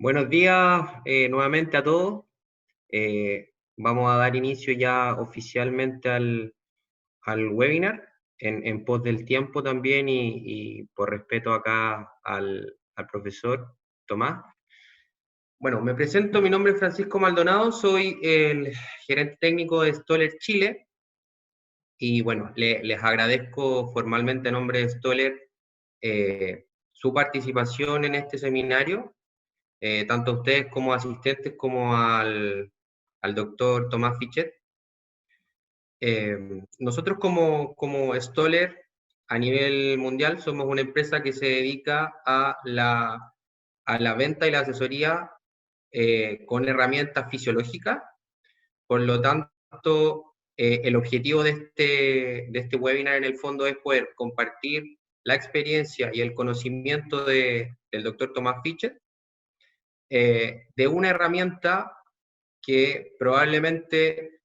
Buenos días nuevamente a todos. Vamos a dar inicio ya oficialmente al webinar en pos del tiempo también y por respeto acá al profesor Tomás. Bueno, me presento, mi nombre es Francisco Maldonado, soy el gerente técnico de Stoller Chile y bueno, les agradezco formalmente en nombre de Stoller su participación en este seminario. Tanto a ustedes como asistentes como al doctor Tomás Fichet. Nosotros como Stoller a nivel mundial somos una empresa que se dedica a la venta y la asesoría con herramientas fisiológicas. Por lo tanto, el objetivo de este webinar en el fondo es poder compartir la experiencia y el conocimiento del doctor Tomás Fichet de una herramienta que probablemente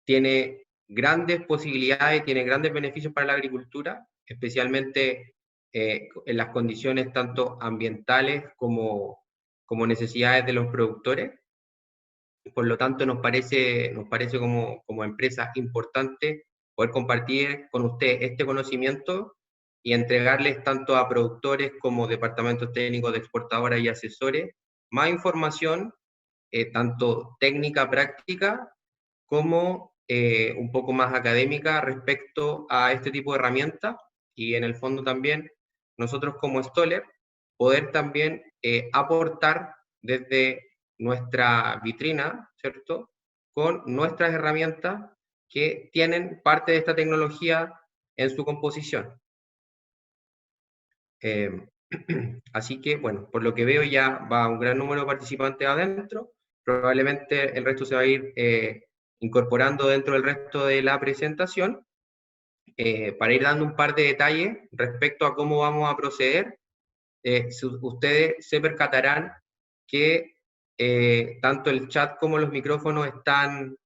tiene grandes posibilidades, tiene grandes beneficios para la agricultura, especialmente en las condiciones tanto ambientales como necesidades de los productores. Por lo tanto, nos parece como empresa importante poder compartir con usted este conocimiento y entregarles tanto a productores como departamentos técnicos de exportadoras y asesores más información tanto técnica, práctica, como un poco más académica respecto a este tipo de herramientas y en el fondo también nosotros como Stoller poder también aportar desde nuestra vitrina, ¿cierto? Con nuestras herramientas que tienen parte de esta tecnología en su composición. Así que, bueno, por lo que veo ya va un gran número de participantes adentro. Probablemente el resto se va a ir incorporando dentro del resto de la presentación. Para ir dando un par de detalles respecto a cómo vamos a proceder, ustedes se percatarán que tanto el chat como los micrófonos están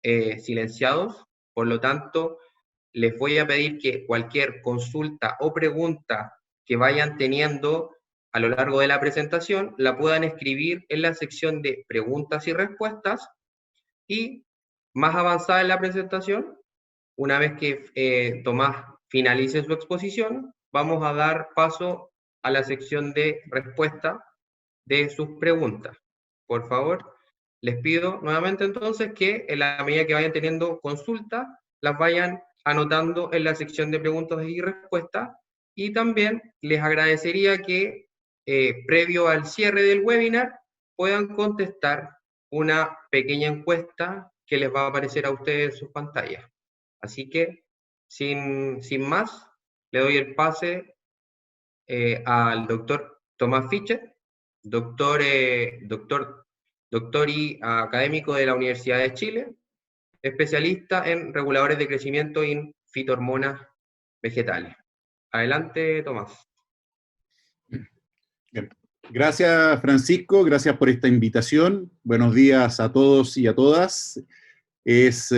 silenciados. Por lo tanto, les voy a pedir que cualquier consulta o pregunta que vayan teniendo a lo largo de la presentación la puedan escribir en la sección de preguntas y respuestas, y más avanzada en la presentación, una vez que Tomás finalice su exposición, vamos a dar paso a la sección de respuesta de sus preguntas. Por favor, les pido nuevamente entonces que en la medida que vayan teniendo consultas, las vayan anotando en la sección de preguntas y respuestas, y también les agradecería que previo al cierre del webinar puedan contestar una pequeña encuesta que les va a aparecer a ustedes en sus pantallas. Así que, sin más, le doy el pase al doctor Tomás Fichet, doctor y académico de la Universidad de Chile, especialista en reguladores de crecimiento y en fitohormonas vegetales. Adelante, Tomás. Bien. Gracias, Francisco, gracias por esta invitación. Buenos días a todos y a todas. Es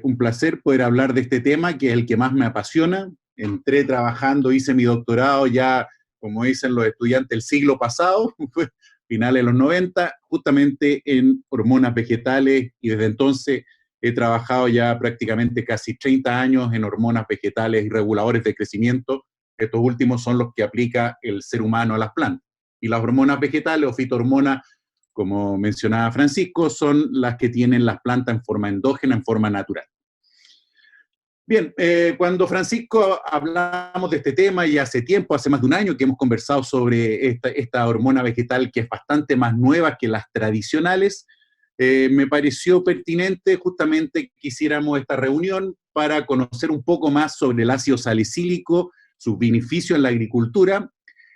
un placer poder hablar de este tema, que es el que más me apasiona. Entré trabajando, hice mi doctorado ya, como dicen los estudiantes, el siglo pasado, fue finales de los 90, justamente en hormonas vegetales, y desde entonces he trabajado ya prácticamente casi 30 años en hormonas vegetales y reguladores de crecimiento. Estos últimos son los que aplica el ser humano a las plantas. Y las hormonas vegetales o fitohormonas, como mencionaba Francisco, son las que tienen las plantas en forma endógena, en forma natural. Bien, cuando Francisco hablamos de este tema, y hace tiempo, hace más de un año que hemos conversado sobre esta hormona vegetal que es bastante más nueva que las tradicionales, me pareció pertinente justamente que hiciéramos esta reunión para conocer un poco más sobre el ácido salicílico, sus beneficios en la agricultura,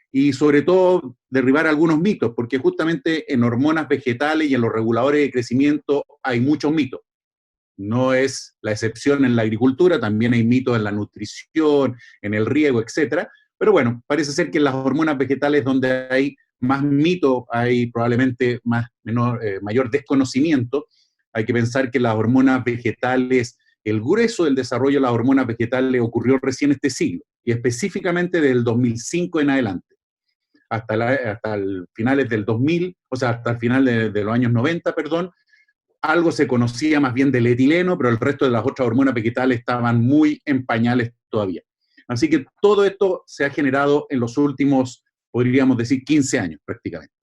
y sobre todo derribar algunos mitos, porque justamente en hormonas vegetales y en los reguladores de crecimiento hay muchos mitos. No es la excepción en la agricultura, también hay mitos en la nutrición, en el riego, etc. Pero bueno, parece ser que en las hormonas vegetales donde hay más mitos, hay probablemente mayor desconocimiento. Hay que pensar que las hormonas vegetales, el grueso del desarrollo de las hormonas vegetales ocurrió recién este siglo, y específicamente del 2005 en adelante. hasta el finales del 2000, o sea, hasta el final de los años 90, perdón, algo se conocía más bien del etileno, pero el resto de las otras hormonas vegetales estaban muy en pañales todavía. Así que todo esto se ha generado en los últimos, podríamos decir, 15 años prácticamente.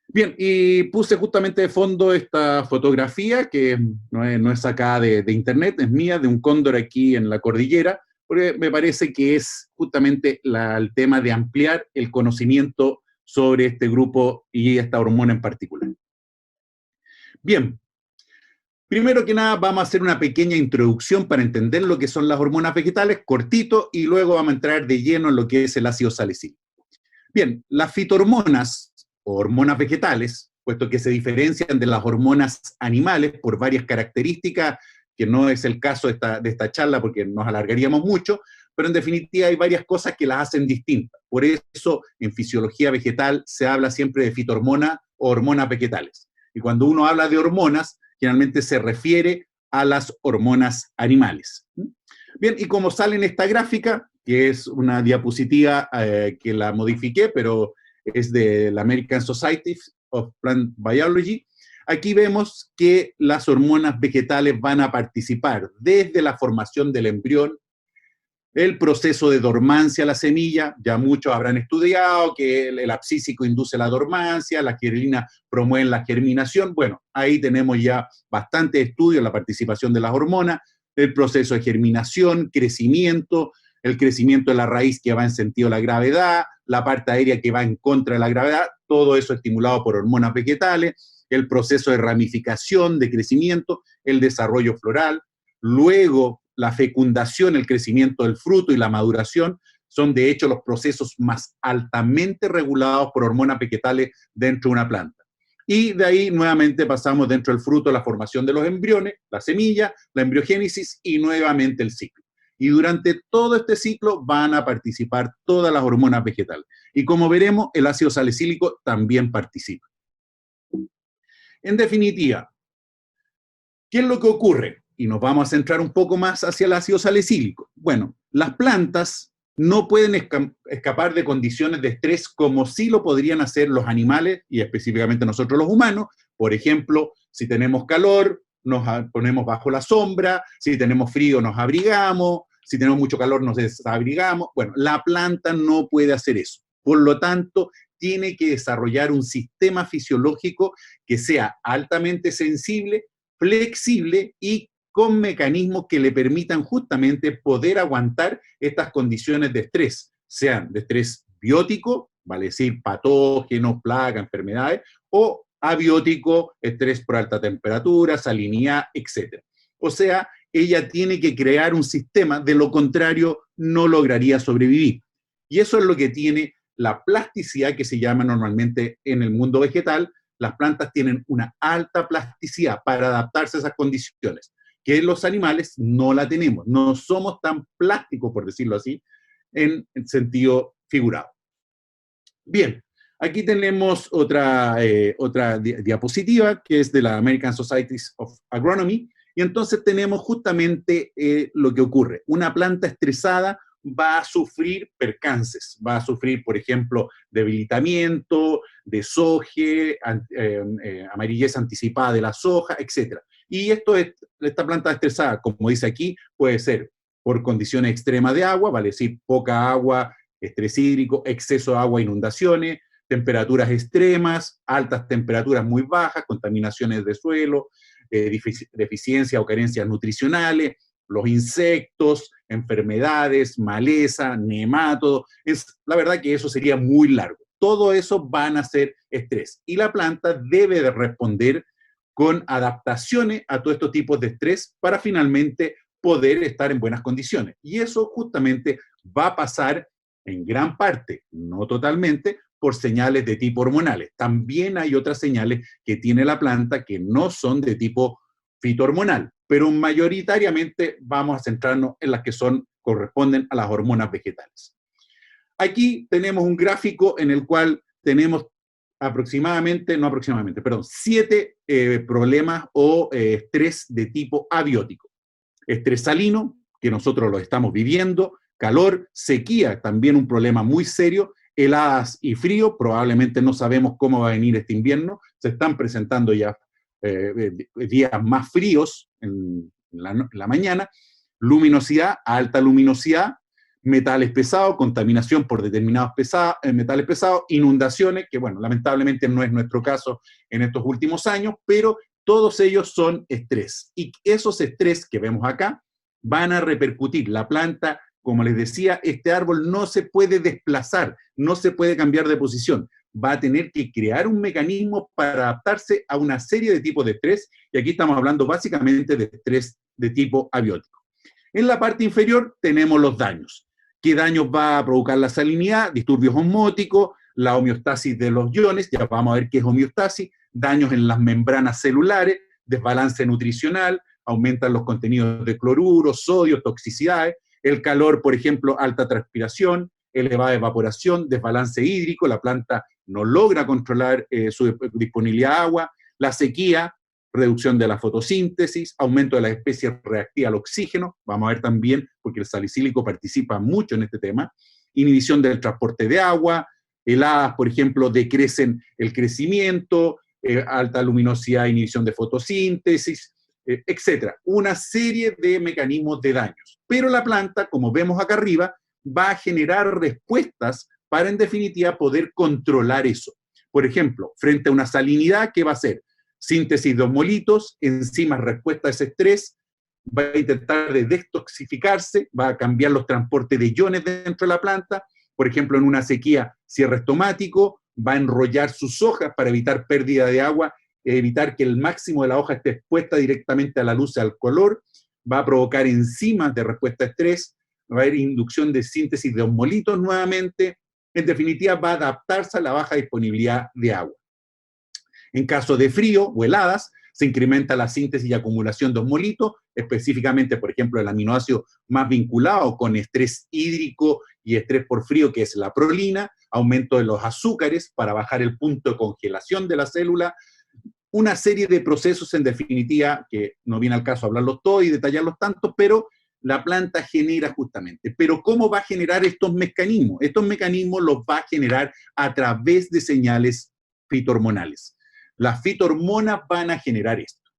Bien, y puse justamente de fondo esta fotografía, que no es sacada de internet, es mía, de un cóndor aquí en la cordillera, porque me parece que es justamente el tema de ampliar el conocimiento sobre este grupo y esta hormona en particular. Bien, primero que nada vamos a hacer una pequeña introducción para entender lo que son las hormonas vegetales, cortito, y luego vamos a entrar de lleno en lo que es el ácido salicílico. Bien, las fitohormonas o hormonas vegetales, puesto que se diferencian de las hormonas animales por varias características, que no es el caso de esta charla porque nos alargaríamos mucho, pero en definitiva hay varias cosas que las hacen distintas. Por eso en fisiología vegetal se habla siempre de fitohormona o hormonas vegetales. Y cuando uno habla de hormonas, generalmente se refiere a las hormonas animales. Bien, y como sale en esta gráfica, que es una diapositiva que la modifiqué, pero es de la American Society of Plant Biology, aquí vemos que las hormonas vegetales van a participar desde la formación del embrión, el proceso de dormancia de la semilla, ya muchos habrán estudiado que el abscísico induce la dormancia, la querelina promueve la germinación. Bueno, ahí tenemos ya bastante estudio en la participación de las hormonas, el proceso de germinación, crecimiento, el crecimiento de la raíz que va en sentido de la gravedad, la parte aérea que va en contra de la gravedad, todo eso estimulado por hormonas vegetales, el proceso de ramificación, de crecimiento, el desarrollo floral, luego la fecundación, el crecimiento del fruto y la maduración, son de hecho los procesos más altamente regulados por hormonas vegetales dentro de una planta. Y de ahí nuevamente pasamos dentro del fruto la formación de los embriones, la semilla, la embriogénesis y nuevamente el ciclo. Y durante todo este ciclo van a participar todas las hormonas vegetales. Y como veremos, el ácido salicílico también participa. En definitiva, ¿qué es lo que ocurre? Y nos vamos a centrar un poco más hacia el ácido salicílico. Bueno, las plantas no pueden escapar de condiciones de estrés como sí lo podrían hacer los animales y específicamente nosotros los humanos. Por ejemplo, si tenemos calor, nos ponemos bajo la sombra, si tenemos frío nos abrigamos, si tenemos mucho calor nos desabrigamos. Bueno, la planta no puede hacer eso. Por lo tanto, tiene que desarrollar un sistema fisiológico que sea altamente sensible, flexible y con mecanismos que le permitan justamente poder aguantar estas condiciones de estrés, sean de estrés biótico, vale decir patógenos, plagas, enfermedades, o abiótico, estrés por alta temperatura, salinidad, etc. O sea, ella tiene que crear un sistema, de lo contrario no lograría sobrevivir. Y eso es lo que tiene la plasticidad que se llama normalmente en el mundo vegetal. Las plantas tienen una alta plasticidad para adaptarse a esas condiciones, que los animales no la tenemos, no somos tan plásticos, por decirlo así, en sentido figurado. Bien, aquí tenemos otra diapositiva, que es de la American Society of Agronomy, y entonces tenemos justamente lo que ocurre. Una planta estresada va a sufrir percances, va a sufrir, por ejemplo, debilitamiento, desoje, amarillez anticipada de la soja, etc. Y esta planta estresada, como dice aquí, puede ser por condiciones extremas de agua, vale decir, poca agua, estrés hídrico, exceso de agua, inundaciones, temperaturas extremas, altas temperaturas muy bajas, contaminaciones de suelo, deficiencia o carencias nutricionales, los insectos, enfermedades, maleza, nemátodos. La verdad que eso sería muy largo. Todo eso van a ser estrés. Y la planta debe de responder con adaptaciones a todos estos tipos de estrés para finalmente poder estar en buenas condiciones. Y eso justamente va a pasar en gran parte, no totalmente, por señales de tipo hormonales. También hay otras señales que tiene la planta que no son de tipo fitohormonal, pero mayoritariamente vamos a centrarnos en las que corresponden a las hormonas vegetales. Aquí tenemos un gráfico en el cual tenemos perdón, 7 problemas o estrés de tipo abiótico. Estrés salino, que nosotros lo estamos viviendo, calor, sequía, también un problema muy serio, Heladas y frío, probablemente no sabemos cómo va a venir este invierno, se están presentando ya días más fríos en la mañana. Luminosidad, alta luminosidad, metales pesados, contaminación por determinados metales pesados, inundaciones, que bueno, lamentablemente no es nuestro caso en estos últimos años, pero todos ellos son estrés. Y esos estrés que vemos acá van a repercutir. La planta, como les decía, este árbol no se puede desplazar, no se puede cambiar de posición. Va a tener que crear un mecanismo para adaptarse a una serie de tipos de estrés, y aquí estamos hablando básicamente de estrés de tipo abiótico. En la parte inferior tenemos los daños. ¿Qué daños va a provocar la salinidad? Disturbios osmóticos, la homeostasis de los iones, ya vamos a ver qué es homeostasis, daños en las membranas celulares, desbalance nutricional, aumentan los contenidos de cloruro, sodio, toxicidades, el calor, por ejemplo, alta transpiración, elevada evaporación, desbalance hídrico, la planta no logra controlar su disponibilidad de agua, la sequía, reducción de la fotosíntesis, aumento de las especies reactivas al oxígeno, vamos a ver también, porque el salicílico participa mucho en este tema, inhibición del transporte de agua, heladas, por ejemplo, decrecen el crecimiento, alta luminosidad, inhibición de fotosíntesis, etcétera. Una serie de mecanismos de daños. Pero la planta, como vemos acá arriba, va a generar respuestas para, en definitiva, poder controlar eso. Por ejemplo, frente a una salinidad, ¿qué va a hacer? Síntesis de osmolitos, enzimas respuesta a ese estrés, va a intentar de detoxificarse, va a cambiar los transportes de iones dentro de la planta, por ejemplo, en una sequía, cierre estomático, va a enrollar sus hojas para evitar pérdida de agua, evitar que el máximo de la hoja esté expuesta directamente a la luz y al color, va a provocar enzimas de respuesta a estrés, va a haber inducción de síntesis de osmolitos nuevamente, en definitiva va a adaptarse a la baja disponibilidad de agua. En caso de frío o heladas, se incrementa la síntesis y acumulación de osmolitos, específicamente, por ejemplo, el aminoácido más vinculado con estrés hídrico y estrés por frío, que es la prolina, aumento de los azúcares para bajar el punto de congelación de la célula, una serie de procesos, en definitiva, que no viene al caso hablarlos todos y detallarlos tanto, pero la planta genera justamente. Pero ¿cómo va a generar estos mecanismos? Estos mecanismos los va a generar a través de señales fitohormonales. Las fitohormonas van a generar esto.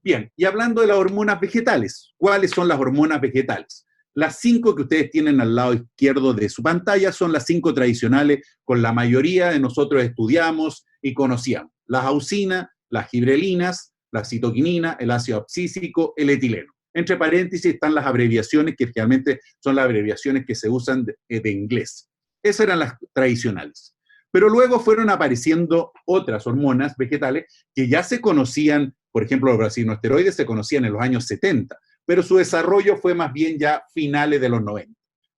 Bien, y hablando de las hormonas vegetales, ¿cuáles son las hormonas vegetales? Las 5 que ustedes tienen al lado izquierdo de su pantalla son las 5 tradicionales con la mayoría de nosotros estudiamos y conocíamos. Las auxinas, las gibrelinas, la citoquinina, el ácido abscísico, el etileno. Entre paréntesis están las abreviaciones, que realmente son las abreviaciones que se usan de inglés. Esas eran las tradicionales. Pero luego fueron apareciendo otras hormonas vegetales que ya se conocían, por ejemplo, los brasinosteroides se conocían en los años 70, pero su desarrollo fue más bien ya finales de los 90.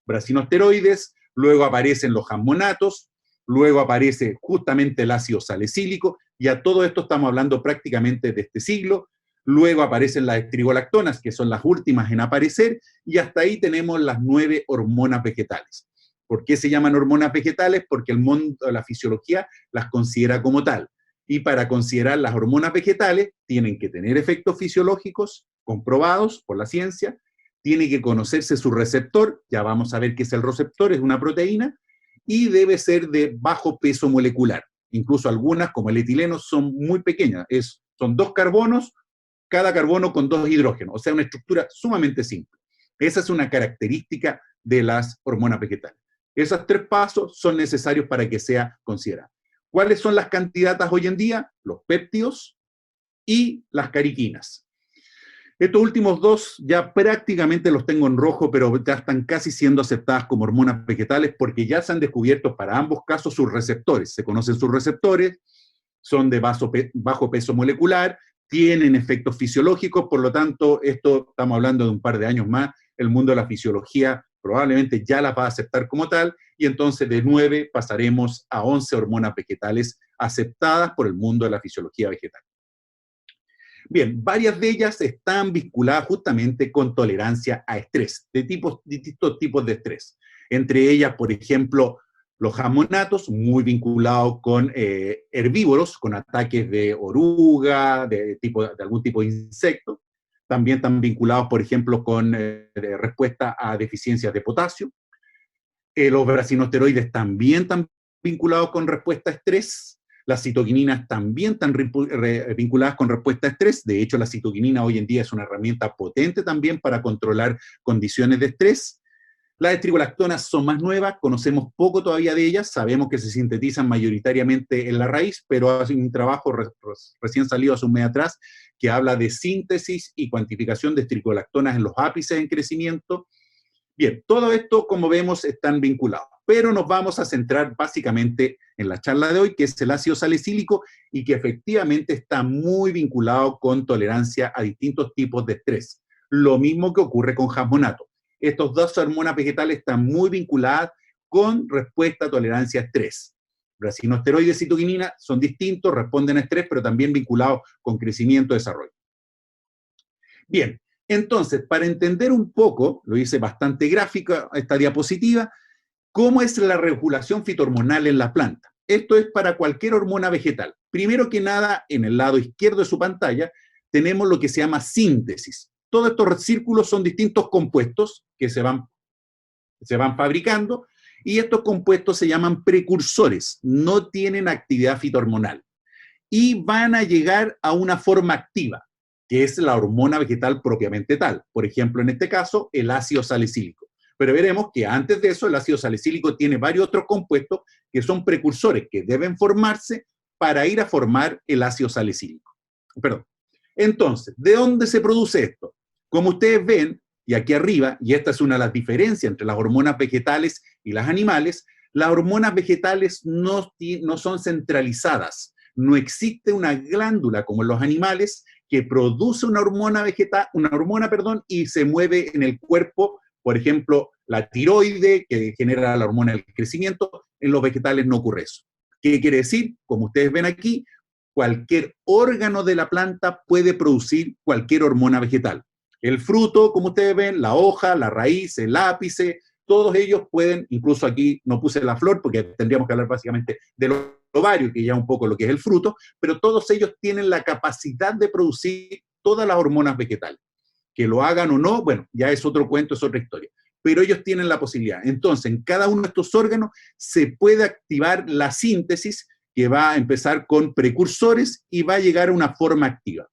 Brasinosteroides, luego aparecen los jammonatos, luego aparece justamente el ácido salicílico, y a todo esto estamos hablando prácticamente de este siglo. Luego aparecen las estrigolactonas, que son las últimas en aparecer, y hasta ahí tenemos las 9 hormonas vegetales. ¿Por qué se llaman hormonas vegetales? Porque el mundo de la fisiología las considera como tal. Y para considerar las hormonas vegetales, tienen que tener efectos fisiológicos comprobados por la ciencia, tiene que conocerse su receptor, ya vamos a ver qué es el receptor, es una proteína, y debe ser de bajo peso molecular. Incluso algunas, como el etileno, son muy pequeñas, son 2 carbonos, cada carbono con 2 hidrógenos, o sea, una estructura sumamente simple. Esa es una característica de las hormonas vegetales. Esos 3 pasos son necesarios para que sea considerada. ¿Cuáles son las candidatas hoy en día? Los péptidos y las cariquinas. Estos últimos 2 ya prácticamente los tengo en rojo, pero ya están casi siendo aceptadas como hormonas vegetales porque ya se han descubierto para ambos casos sus receptores. Se conocen sus receptores, son de bajo peso molecular, tienen efectos fisiológicos, por lo tanto, esto estamos hablando de un par de años más, el mundo de la fisiología probablemente ya las va a aceptar como tal, y entonces de 9 pasaremos a 11 hormonas vegetales aceptadas por el mundo de la fisiología vegetal. Bien, varias de ellas están vinculadas justamente con tolerancia a estrés, de distintos tipos de estrés. Entre ellas, por ejemplo, los jammonatos, muy vinculados con herbívoros, con ataques de oruga, de algún tipo de insecto. También están vinculados, por ejemplo, con respuesta a deficiencias de potasio. Los brasinosteroides también están vinculados con respuesta a estrés. Las citoquininas también están vinculadas con respuesta a estrés. De hecho, la citoquinina hoy en día es una herramienta potente también para controlar condiciones de estrés. Las estrigolactonas son más nuevas, conocemos poco todavía de ellas, sabemos que se sintetizan mayoritariamente en la raíz, pero hay un trabajo recién salido hace un mes atrás que habla de síntesis y cuantificación de estrigolactonas en los ápices en crecimiento. Bien, todo esto, como vemos, están vinculados, pero nos vamos a centrar básicamente en la charla de hoy, que es el ácido salicílico, y que efectivamente está muy vinculado con tolerancia a distintos tipos de estrés. Lo mismo que ocurre con jasmonato. Estas dos hormonas vegetales están muy vinculadas con respuesta a tolerancia a estrés. Brasinosteroides y citoquinina son distintos, responden a estrés, pero también vinculados con crecimiento y desarrollo. Bien, entonces, para entender un poco, lo hice bastante gráfica esta diapositiva, ¿cómo es la regulación fitohormonal en la planta? Esto es para cualquier hormona vegetal. Primero que nada, en el lado izquierdo de su pantalla, tenemos lo que se llama síntesis. Todos estos círculos son distintos compuestos que se van fabricando, y estos compuestos se llaman precursores, no tienen actividad fitohormonal, y van a llegar a una forma activa, que es la hormona vegetal propiamente tal. Por ejemplo, en este caso, el ácido salicílico. Pero veremos que antes de eso, el ácido salicílico tiene varios otros compuestos que son precursores, que deben formarse para ir a formar el ácido salicílico. Perdón. Entonces, ¿de dónde se produce esto? Como ustedes ven, y aquí arriba, y esta es una de las diferencias entre las hormonas vegetales y las animales, las hormonas vegetales no son centralizadas. No existe una glándula como en los animales que produce una hormona y se mueve en el cuerpo. Por ejemplo, la tiroide, que genera la hormona del crecimiento. En los vegetales no ocurre eso. ¿Qué quiere decir? Como ustedes ven aquí, cualquier órgano de la planta puede producir cualquier hormona vegetal. El fruto, como ustedes ven, la hoja, la raíz, el ápice, todos ellos pueden, incluso aquí no puse la flor porque tendríamos que hablar básicamente del ovario, que ya un poco lo que es el fruto, pero todos ellos tienen la capacidad de producir todas las hormonas vegetales. Que lo hagan o no, bueno, ya es otro cuento, es otra historia. Pero ellos tienen la posibilidad. Entonces, en cada uno de estos órganos se puede activar la síntesis, que va a empezar con precursores y va a llegar a una forma activa.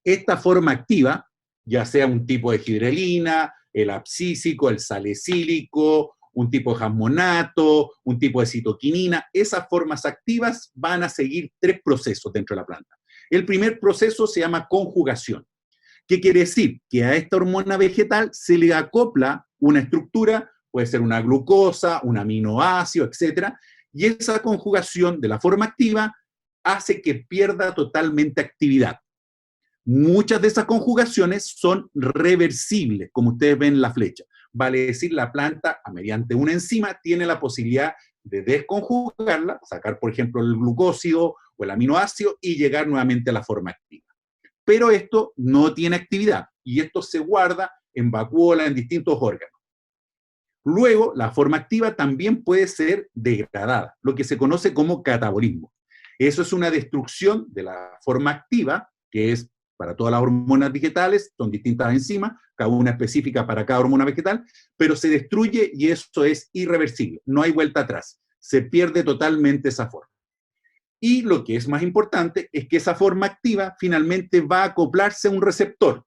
Esta forma activa, ya sea un tipo de gibberelina, el abscísico, el salicílico, un tipo de jasmonato, un tipo de citoquinina, esas formas activas van a seguir 3 procesos dentro de la planta. El primer proceso se llama conjugación. ¿Qué quiere decir? Que a esta hormona vegetal se le acopla una estructura, puede ser una glucosa, un aminoácido, etc. Y esa conjugación de la forma activa hace que pierda totalmente actividad. Muchas de esas conjugaciones son reversibles, como ustedes ven en la flecha. Vale decir, la planta, mediante una enzima, tiene la posibilidad de desconjugarla, sacar, por ejemplo, el glucósido o el aminoácido y llegar nuevamente a la forma activa. Pero esto no tiene actividad y esto se guarda en vacuola, en distintos órganos. Luego, la forma activa también puede ser degradada, lo que se conoce como catabolismo. Eso es una destrucción de la forma activa, que es para todas las hormonas vegetales, son distintas enzimas, cada una específica para cada hormona vegetal, pero se destruye y eso es irreversible, no hay vuelta atrás, se pierde totalmente esa forma. Y lo que es más importante es que esa forma activa finalmente va a acoplarse a un receptor.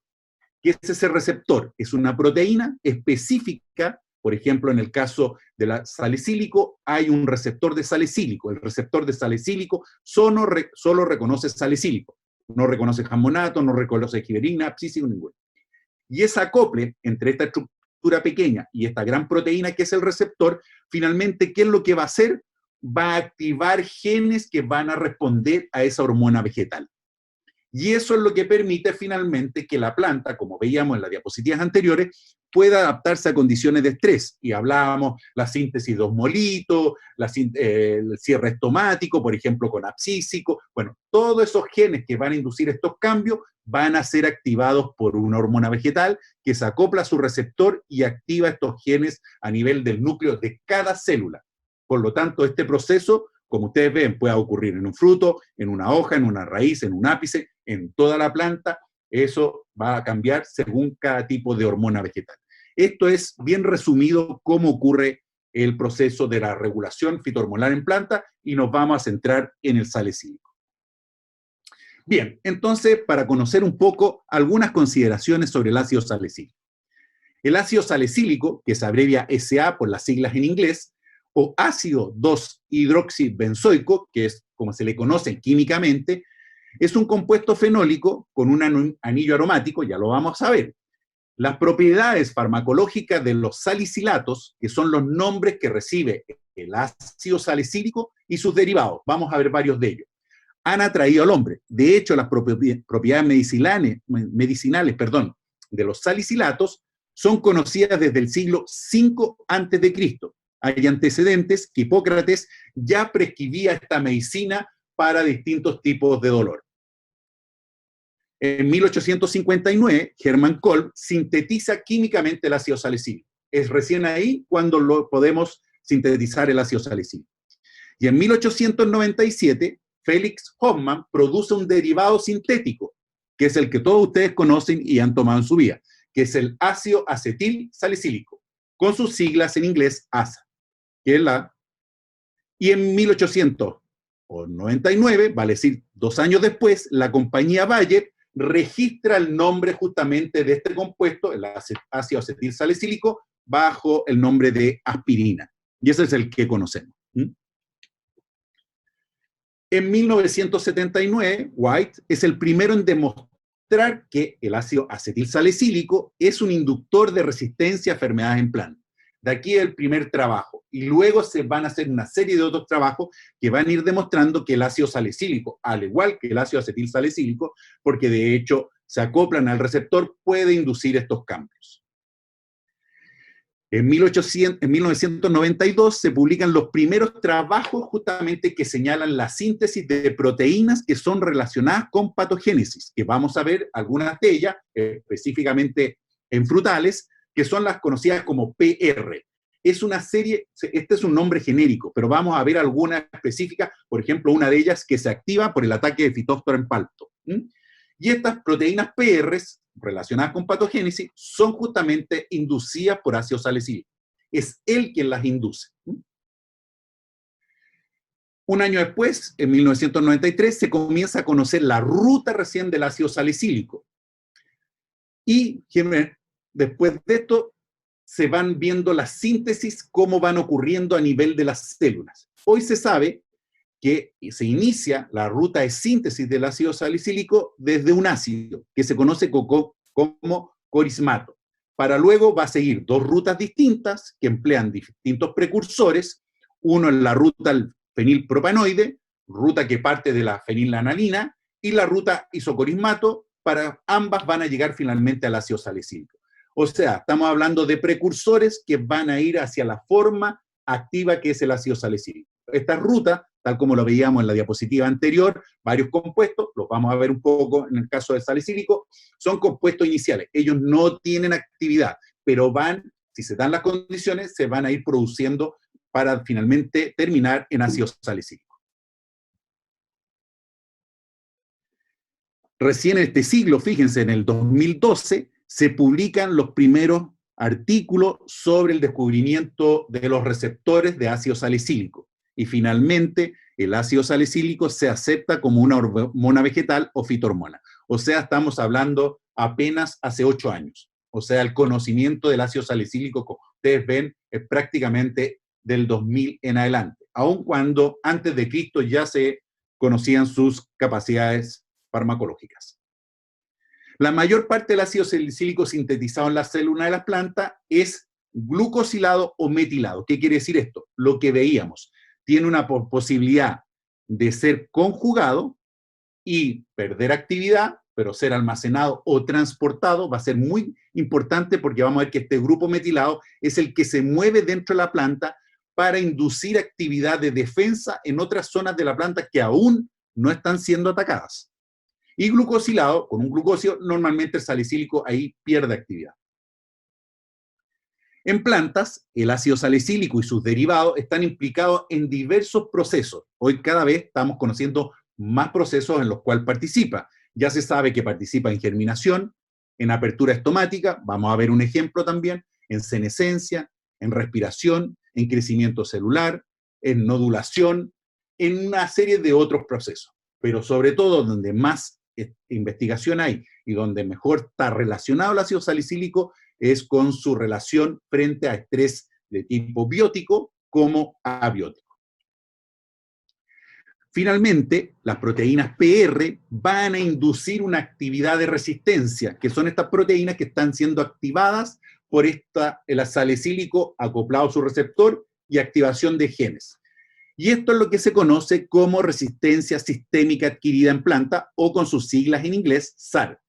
¿Qué es ese receptor? Es una proteína específica, por ejemplo, en el caso del salicílico, hay un receptor de salicílico. El receptor de salicílico solo reconoce salicílico. No reconoce jasmonato, no reconoce gibberelina, abscísico, ninguno. Y ese acople entre esta estructura pequeña y esta gran proteína que es el receptor, finalmente, ¿qué es lo que va a hacer? Va a activar genes que van a responder a esa hormona vegetal. Y eso es lo que permite finalmente que la planta, como veíamos en las diapositivas anteriores, pueda adaptarse a condiciones de estrés. Y hablábamos la síntesis de osmolito, el cierre estomático, por ejemplo, con abscísico. Bueno, todos esos genes que van a inducir estos cambios van a ser activados por una hormona vegetal que se acopla a su receptor y activa estos genes a nivel del núcleo de cada célula. Por lo tanto, este proceso, como ustedes ven, puede ocurrir en un fruto, en una hoja, en una raíz, en un ápice, en toda la planta. Eso va a cambiar según cada tipo de hormona vegetal. Esto es bien resumido cómo ocurre el proceso de la regulación fitohormonal en planta y nos vamos a centrar en el salicílico. Bien, entonces, para conocer un poco algunas consideraciones sobre el ácido salicílico. El ácido salicílico, que se abrevia SA por las siglas en inglés, o ácido 2-hidroxibenzoico, que es como se le conoce químicamente, es un compuesto fenólico con un anillo aromático, ya lo vamos a ver. Las propiedades farmacológicas de los salicilatos, que son los nombres que recibe el ácido salicílico y sus derivados, vamos a ver varios de ellos, han atraído al hombre. De hecho, las propiedades medicinales de los salicilatos son conocidas desde el siglo V a.C. Hay antecedentes que Hipócrates ya prescribía esta medicina para distintos tipos de dolor. En 1859, Hermann Kolb sintetiza químicamente el ácido salicílico. Es recién ahí cuando podemos sintetizar el ácido salicílico. Y en 1897, Felix Hoffmann produce un derivado sintético, que es el que todos ustedes conocen y han tomado en su vida, que es el ácido acetil salicílico, con sus siglas en inglés ASA, que es y en 1899, vale decir 2 años después, la compañía Bayer registra el nombre justamente de este compuesto, el ácido acetil salicílico, bajo el nombre de aspirina. Y ese es el que conocemos. En 1979, White es el primero en demostrar que el ácido acetil salicílico es un inductor de resistencia a enfermedades en plantas. De aquí el primer trabajo. Y luego se van a hacer una serie de otros trabajos que van a ir demostrando que el ácido salicílico, al igual que el ácido acetil salicílico, porque de hecho se acoplan al receptor, puede inducir estos cambios. En 1992 se publican los primeros trabajos justamente que señalan la síntesis de proteínas que son relacionadas con patogénesis, que vamos a ver algunas de ellas, específicamente en frutales, que son las conocidas como PR. Es una serie, este es un nombre genérico, pero vamos a ver algunas específicas, por ejemplo, una de ellas que se activa por el ataque de Phytophthora empalto. Y estas proteínas PR relacionadas con patogénesis son justamente inducidas por ácido salicílico. Es él quien las induce. Un año después, en 1993, se comienza a conocer la ruta recién del ácido salicílico. Y después de esto, se van viendo las síntesis, cómo van ocurriendo a nivel de las células. Hoy se sabe que se inicia la ruta de síntesis del ácido salicílico desde un ácido que se conoce como corismato. Para luego va a seguir 2 rutas distintas que emplean distintos precursores. Uno es la ruta fenilpropanoide, ruta que parte de la fenilanalina, y la ruta isocorismato. Para ambas van a llegar finalmente al ácido salicílico. O sea, estamos hablando de precursores que van a ir hacia la forma activa que es el ácido salicílico. Esta ruta, tal como lo veíamos en la diapositiva anterior, varios compuestos, los vamos a ver un poco en el caso del salicílico, son compuestos iniciales. Ellos no tienen actividad, pero si se dan las condiciones, se van a ir produciendo para finalmente terminar en ácido salicílico. Recién en este siglo, fíjense, en el 2012, se publican los primeros artículos sobre el descubrimiento de los receptores de ácido salicílico. Y finalmente, el ácido salicílico se acepta como una hormona vegetal o fitohormona. O sea, estamos hablando apenas hace 8 años. O sea, el conocimiento del ácido salicílico, como ustedes ven, es prácticamente del 2000 en adelante. Aun cuando antes de Cristo ya se conocían sus capacidades farmacológicas. La mayor parte del ácido salicílico sintetizado en la célula de la planta es glucosilado o metilado. ¿Qué quiere decir esto? Lo que veíamos. Tiene una posibilidad de ser conjugado y perder actividad, pero ser almacenado o transportado va a ser muy importante porque vamos a ver que este grupo metilado es el que se mueve dentro de la planta para inducir actividad de defensa en otras zonas de la planta que aún no están siendo atacadas. Y glucosilado, con un glucósido, normalmente el salicílico ahí pierde actividad. En plantas, el ácido salicílico y sus derivados están implicados en diversos procesos. Hoy cada vez estamos conociendo más procesos en los cuales participa. Ya se sabe que participa en germinación, en apertura estomática, vamos a ver un ejemplo también, en senescencia, en respiración, en crecimiento celular, en nodulación, en una serie de otros procesos. Pero sobre todo donde más investigación hay y donde mejor está relacionado el ácido salicílico es con su relación frente a estrés de tipo biótico como abiótico. Finalmente, las proteínas PR van a inducir una actividad de resistencia, que son estas proteínas que están siendo activadas por el salicílico acoplado a su receptor y activación de genes. Y esto es lo que se conoce como resistencia sistémica adquirida en planta, o con sus siglas en inglés, SAR.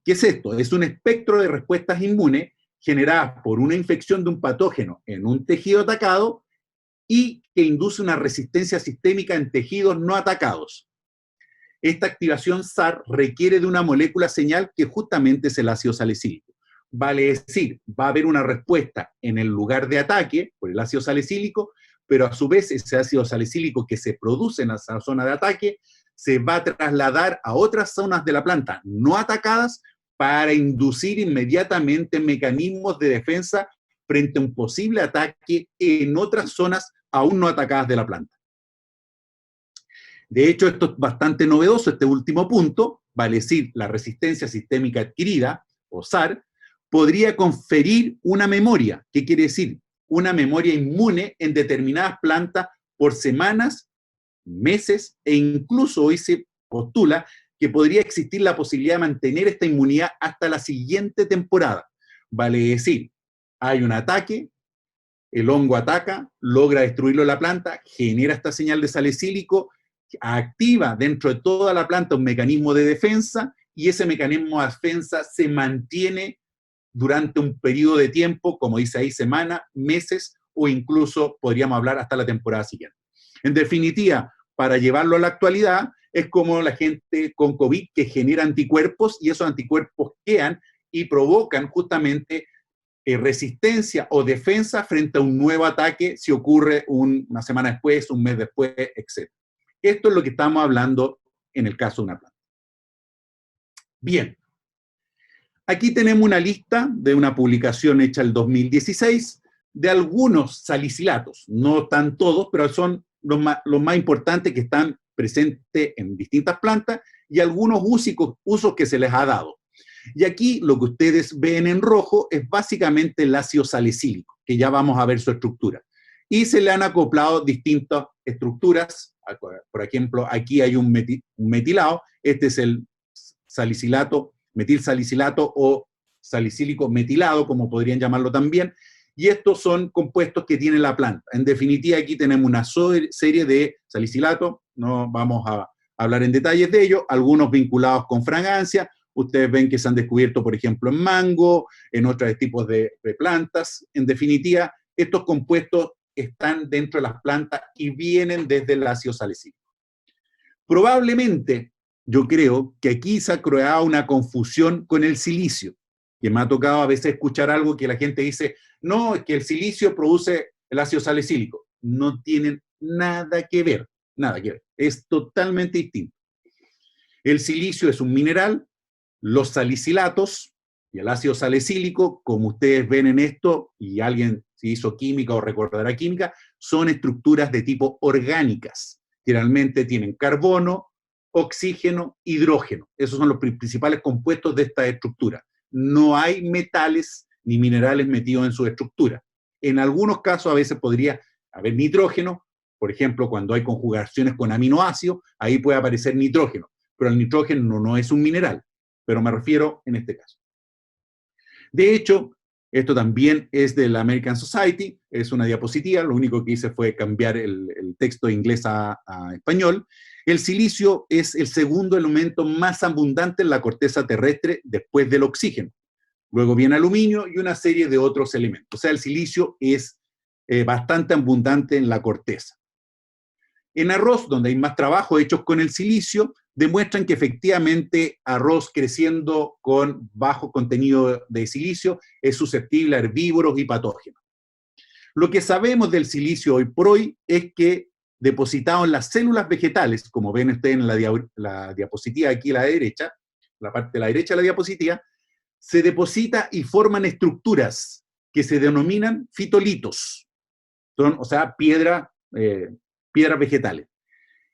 ¿Qué es esto? Es un espectro de respuestas inmunes generadas por una infección de un patógeno en un tejido atacado y que induce una resistencia sistémica en tejidos no atacados. Esta activación SAR requiere de una molécula señal que justamente es el ácido salicílico. Vale decir, va a haber una respuesta en el lugar de ataque por el ácido salicílico, pero a su vez ese ácido salicílico que se produce en esa zona de ataque se va a trasladar a otras zonas de la planta no atacadas para inducir inmediatamente mecanismos de defensa frente a un posible ataque en otras zonas aún no atacadas de la planta. De hecho, esto es bastante novedoso, este último punto, vale decir, la resistencia sistémica adquirida, o SAR, podría conferir una memoria. ¿Qué quiere decir? Una memoria inmune en determinadas plantas por semanas, meses, e incluso hoy se postula que podría existir la posibilidad de mantener esta inmunidad hasta la siguiente temporada. Vale decir, hay un ataque, el hongo ataca, logra destruirlo la planta, genera esta señal de salicílico, activa dentro de toda la planta un mecanismo de defensa, y ese mecanismo de defensa se mantiene durante un periodo de tiempo, como dice ahí, semanas, meses, o incluso podríamos hablar hasta la temporada siguiente. En definitiva, para llevarlo a la actualidad, es como la gente con COVID que genera anticuerpos, y esos anticuerpos quedan y provocan justamente resistencia o defensa frente a un nuevo ataque si ocurre una semana después, un mes después, etc. Esto es lo que estamos hablando en el caso de una planta. Bien, aquí tenemos una lista de una publicación hecha el 2016 de algunos salicilatos. No están todos, pero son los más importantes que están presentes en distintas plantas y algunos usos que se les ha dado. Y aquí lo que ustedes ven en rojo es básicamente el ácido salicílico, que ya vamos a ver su estructura. Y se le han acoplado distintas estructuras. Por ejemplo, aquí hay un metilado. Este es el salicilato, metilsalicilato o salicílico metilado, como podrían llamarlo también. Y estos son compuestos que tiene la planta. En definitiva, aquí tenemos una serie de salicilatos. No vamos a hablar en detalles de ello. Algunos vinculados con fragancia. Ustedes ven que se han descubierto, por ejemplo, en mango, en otros tipos de plantas. En definitiva, estos compuestos están dentro de las plantas y vienen desde el ácido salicílico. Probablemente, yo creo que aquí se ha creado una confusión con el silicio, que me ha tocado a veces escuchar algo que la gente dice, no, es que el silicio produce el ácido salicílico. No tienen nada que ver, nada que ver. Es totalmente distinto. El silicio es un mineral. Los salicilatos y el ácido salicílico, como ustedes ven en esto, y alguien si hizo química o recordará química, son estructuras de tipo orgánicas. Generalmente tienen carbono, oxígeno, hidrógeno. Esos son los principales compuestos de esta estructura. No hay metales ni minerales metidos en su estructura. En algunos casos a veces podría haber nitrógeno, por ejemplo, cuando hay conjugaciones con aminoácidos, ahí puede aparecer nitrógeno, pero el nitrógeno no es un mineral. Pero me refiero en este caso. De hecho, esto también es de la American Society, es una diapositiva, lo único que hice fue cambiar el texto de inglés a español. El silicio es el segundo elemento más abundante en la corteza terrestre después del oxígeno. Luego viene aluminio y una serie de otros elementos. O sea, el silicio es bastante abundante en la corteza. En arroz, donde hay más trabajo hechos con el silicio, demuestran que efectivamente arroz creciendo con bajo contenido de silicio es susceptible a herbívoros y patógenos. Lo que sabemos del silicio hoy por hoy es que depositado en las células vegetales, como ven ustedes en la diapositiva aquí a la derecha, la parte de la derecha de la diapositiva, se deposita y forman estructuras que se denominan fitolitos. Son, o sea, piedras vegetales.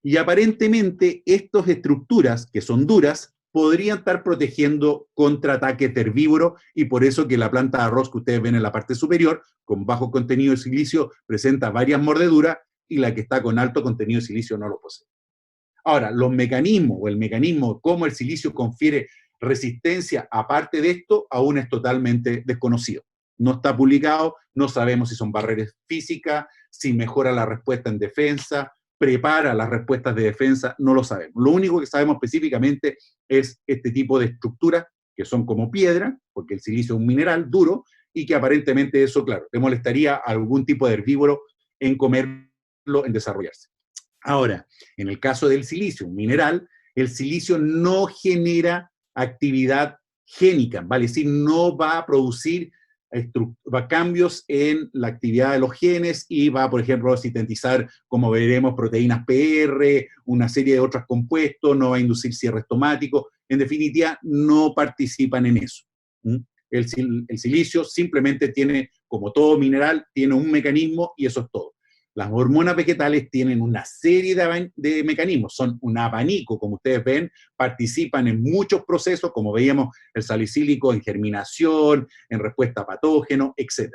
Y aparentemente estas estructuras, que son duras, podrían estar protegiendo contra ataques de herbívoros, y por eso que la planta de arroz que ustedes ven en la parte superior, con bajo contenido de silicio, presenta varias mordeduras, y la que está con alto contenido de silicio no lo posee. Ahora, los mecanismos, o el mecanismo, cómo el silicio confiere resistencia aparte de esto, aún es totalmente desconocido. No está publicado, no sabemos si son barreras físicas, si mejora la respuesta en defensa, prepara las respuestas de defensa, no lo sabemos. Lo único que sabemos específicamente es este tipo de estructuras, que son como piedra, porque el silicio es un mineral duro, y que aparentemente eso, claro, le molestaría a algún tipo de herbívoro en comerlo, en desarrollarse. Ahora, en el caso del silicio, un mineral, el silicio no genera actividad génica, ¿vale? Es decir, no va a producir cambios en la actividad de los genes y va, por ejemplo, a sintetizar, como veremos, proteínas PR, una serie de otros compuestos, no va a inducir cierre estomático, en definitiva, no participan en eso. El silicio simplemente tiene, como todo mineral, tiene un mecanismo y eso es todo. Las hormonas vegetales tienen una serie de mecanismos, son un abanico, como ustedes ven, participan en muchos procesos, como veíamos el salicílico en germinación, en respuesta a patógenos, etc.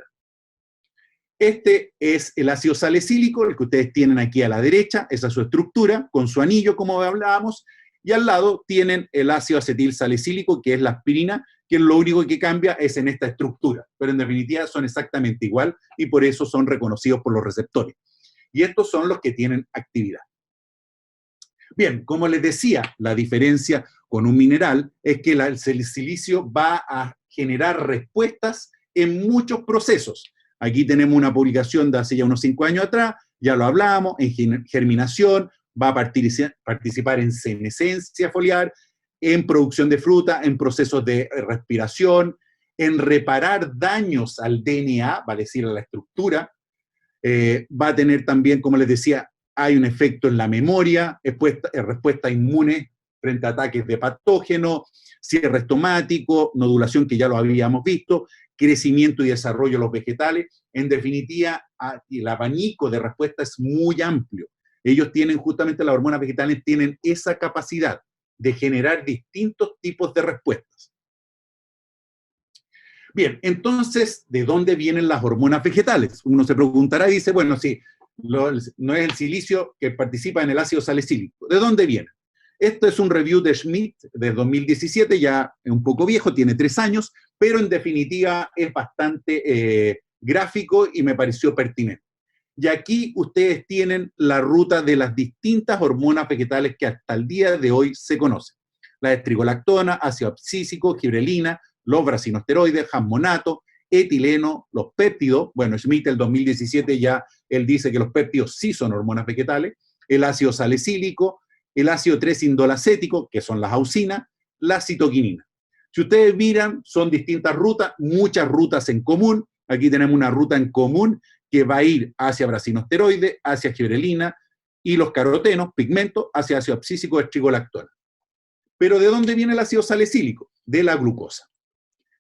Este es el ácido salicílico, el que ustedes tienen aquí a la derecha, esa es su estructura, con su anillo, como hablábamos, y al lado tienen el ácido acetil salicílico, que es la aspirina, que lo único que cambia es en esta estructura, pero en definitiva son exactamente igual y por eso son reconocidos por los receptores. Y estos son los que tienen actividad. Bien, como les decía, la diferencia con un mineral es que el silicio va a generar respuestas en muchos procesos. Aquí tenemos una publicación de hace ya unos 5 años atrás, ya lo hablamos, en germinación, va a participar en senescencia foliar, en producción de fruta, en procesos de respiración, en reparar daños al DNA, vale decir, a la estructura. Va a tener también, como les decía, hay un efecto en la memoria, respuesta inmune frente a ataques de patógenos, cierre estomático, nodulación, que ya lo habíamos visto, crecimiento y desarrollo de los vegetales. En definitiva, el abanico de respuesta es muy amplio. Ellos tienen, justamente las hormonas vegetales, tienen esa capacidad de generar distintos tipos de respuestas. Bien, entonces, ¿de dónde vienen las hormonas vegetales? Uno se preguntará y dice, bueno, sí, no es el silicio que participa en el ácido salicílico. ¿De dónde viene? Esto es un review de Schmidt de 2017, ya es un poco viejo, tiene 3 años, pero en definitiva es bastante gráfico y me pareció pertinente. Y aquí ustedes tienen la ruta de las distintas hormonas vegetales que hasta el día de hoy se conocen. La estrigolactona, ácido abscísico, gibrelina, los brasinosteroides, jasmonato, etileno, los péptidos. Bueno, Schmidt el 2017 ya él dice que los péptidos sí son hormonas vegetales, el ácido salicílico, el ácido 3-indolacético, que son las auxinas, la citoquinina. Si ustedes miran, son distintas rutas, muchas rutas en común. Aquí tenemos una ruta en común que va a ir hacia brasinosteroides, hacia gibrelina, y los carotenos, pigmentos, hacia ácido abscísico, estrigolactona. Pero ¿de dónde viene el ácido salicílico? De la glucosa.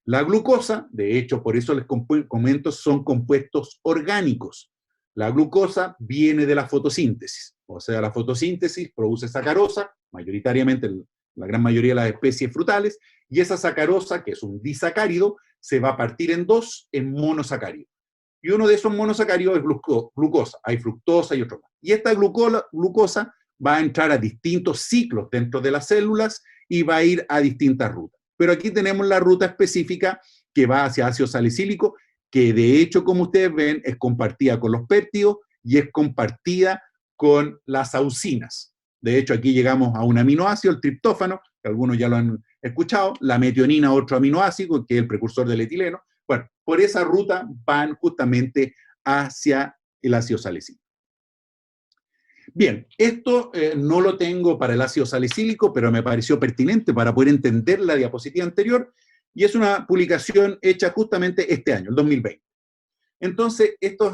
La glucosa, de hecho, por eso les comento, son compuestos orgánicos. La glucosa viene de la fotosíntesis, o sea, la fotosíntesis produce sacarosa, mayoritariamente la gran mayoría de las especies frutales, y esa sacarosa, que es un disacárido, se va a partir en 2 en monosacárido. Y uno de esos monosacáridos es glucosa, hay fructosa y otro más. Y esta glucosa va a entrar a distintos ciclos dentro de las células y va a ir a distintas rutas. Pero aquí tenemos la ruta específica que va hacia ácido salicílico, que de hecho, como ustedes ven, es compartida con los péptidos y es compartida con las auxinas. De hecho, aquí llegamos a un aminoácido, el triptófano, que algunos ya lo han escuchado, la metionina, otro aminoácido, que es el precursor del etileno. Bueno, por esa ruta van justamente hacia el ácido salicílico. Bien, esto no lo tengo para el ácido salicílico, pero me pareció pertinente para poder entender la diapositiva anterior, y es una publicación hecha justamente este año, el 2020. Entonces, estos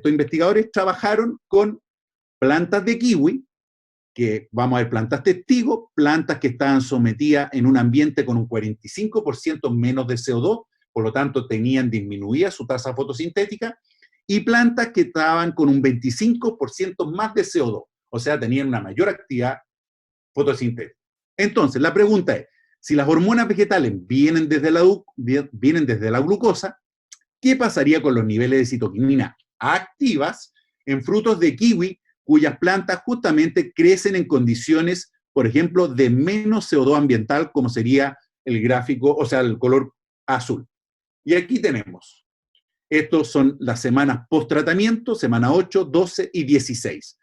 investigadores trabajaron con plantas de kiwi, que vamos a ver, plantas testigo, plantas que estaban sometidas en un ambiente con un 45% menos de CO2, por lo tanto tenían disminuida su tasa fotosintética, y plantas que estaban con un 25% más de CO2, o sea, tenían una mayor actividad fotosintética. Entonces, la pregunta es, si las hormonas vegetales vienen desde la glucosa, ¿qué pasaría con los niveles de citoquinina activas en frutos de kiwi, cuyas plantas justamente crecen en condiciones, por ejemplo, de menos CO2 ambiental, como sería el gráfico, o sea, el color azul? Y aquí tenemos, estos son las semanas post-tratamiento, semana 8, 12 y 16.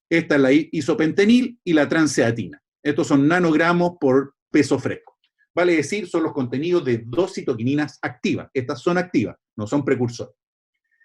Esta es la isopentenil y la transeatina. Estos son nanogramos por peso fresco. Vale decir, son los contenidos de 2 citoquininas activas. Estas son activas, no son precursores.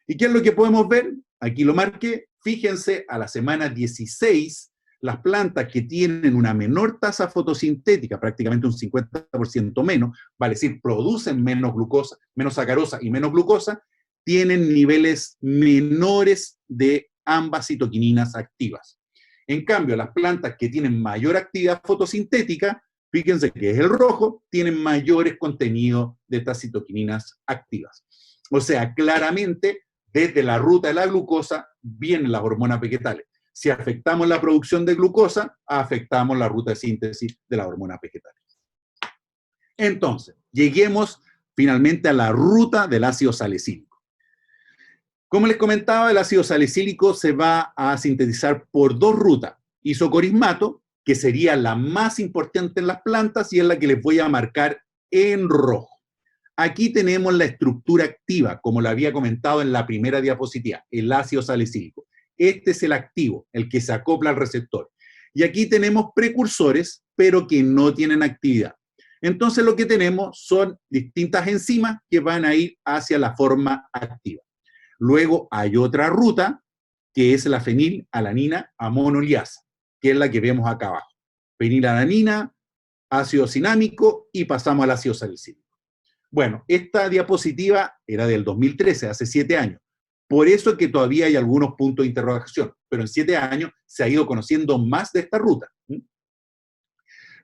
¿Y qué es lo que podemos ver? Aquí lo marqué. Fíjense, a la semana 16, las plantas que tienen una menor tasa fotosintética, prácticamente un 50% menos, vale decir, producen menos glucosa, menos sacarosa y menos glucosa, tienen niveles menores de ambas citoquininas activas. En cambio, las plantas que tienen mayor actividad fotosintética, fíjense que es el rojo, tienen mayores contenidos de estas citoquininas activas. O sea, claramente, desde la ruta de la glucosa vienen las hormonas vegetales. Si afectamos la producción de glucosa, afectamos la ruta de síntesis de las hormonas vegetales. Entonces, lleguemos finalmente a la ruta del ácido salicílico. Como les comentaba, el ácido salicílico se va a sintetizar por 2 rutas. Isocorismato, que sería la más importante en las plantas y es la que les voy a marcar en rojo. Aquí tenemos la estructura activa, como lo había comentado en la primera diapositiva, el ácido salicílico. Este es el activo, el que se acopla al receptor. Y aquí tenemos precursores, pero que no tienen actividad. Entonces lo que tenemos son distintas enzimas que van a ir hacia la forma activa. Luego hay otra ruta, que es la fenilalanina amonoliasa, que es la que vemos acá abajo. Fenilalanina, ácido cinámico y pasamos al ácido salicílico. Bueno, esta diapositiva era del 2013, hace 7 años. Por eso es que todavía hay algunos puntos de interrogación, pero en 7 años se ha ido conociendo más de esta ruta.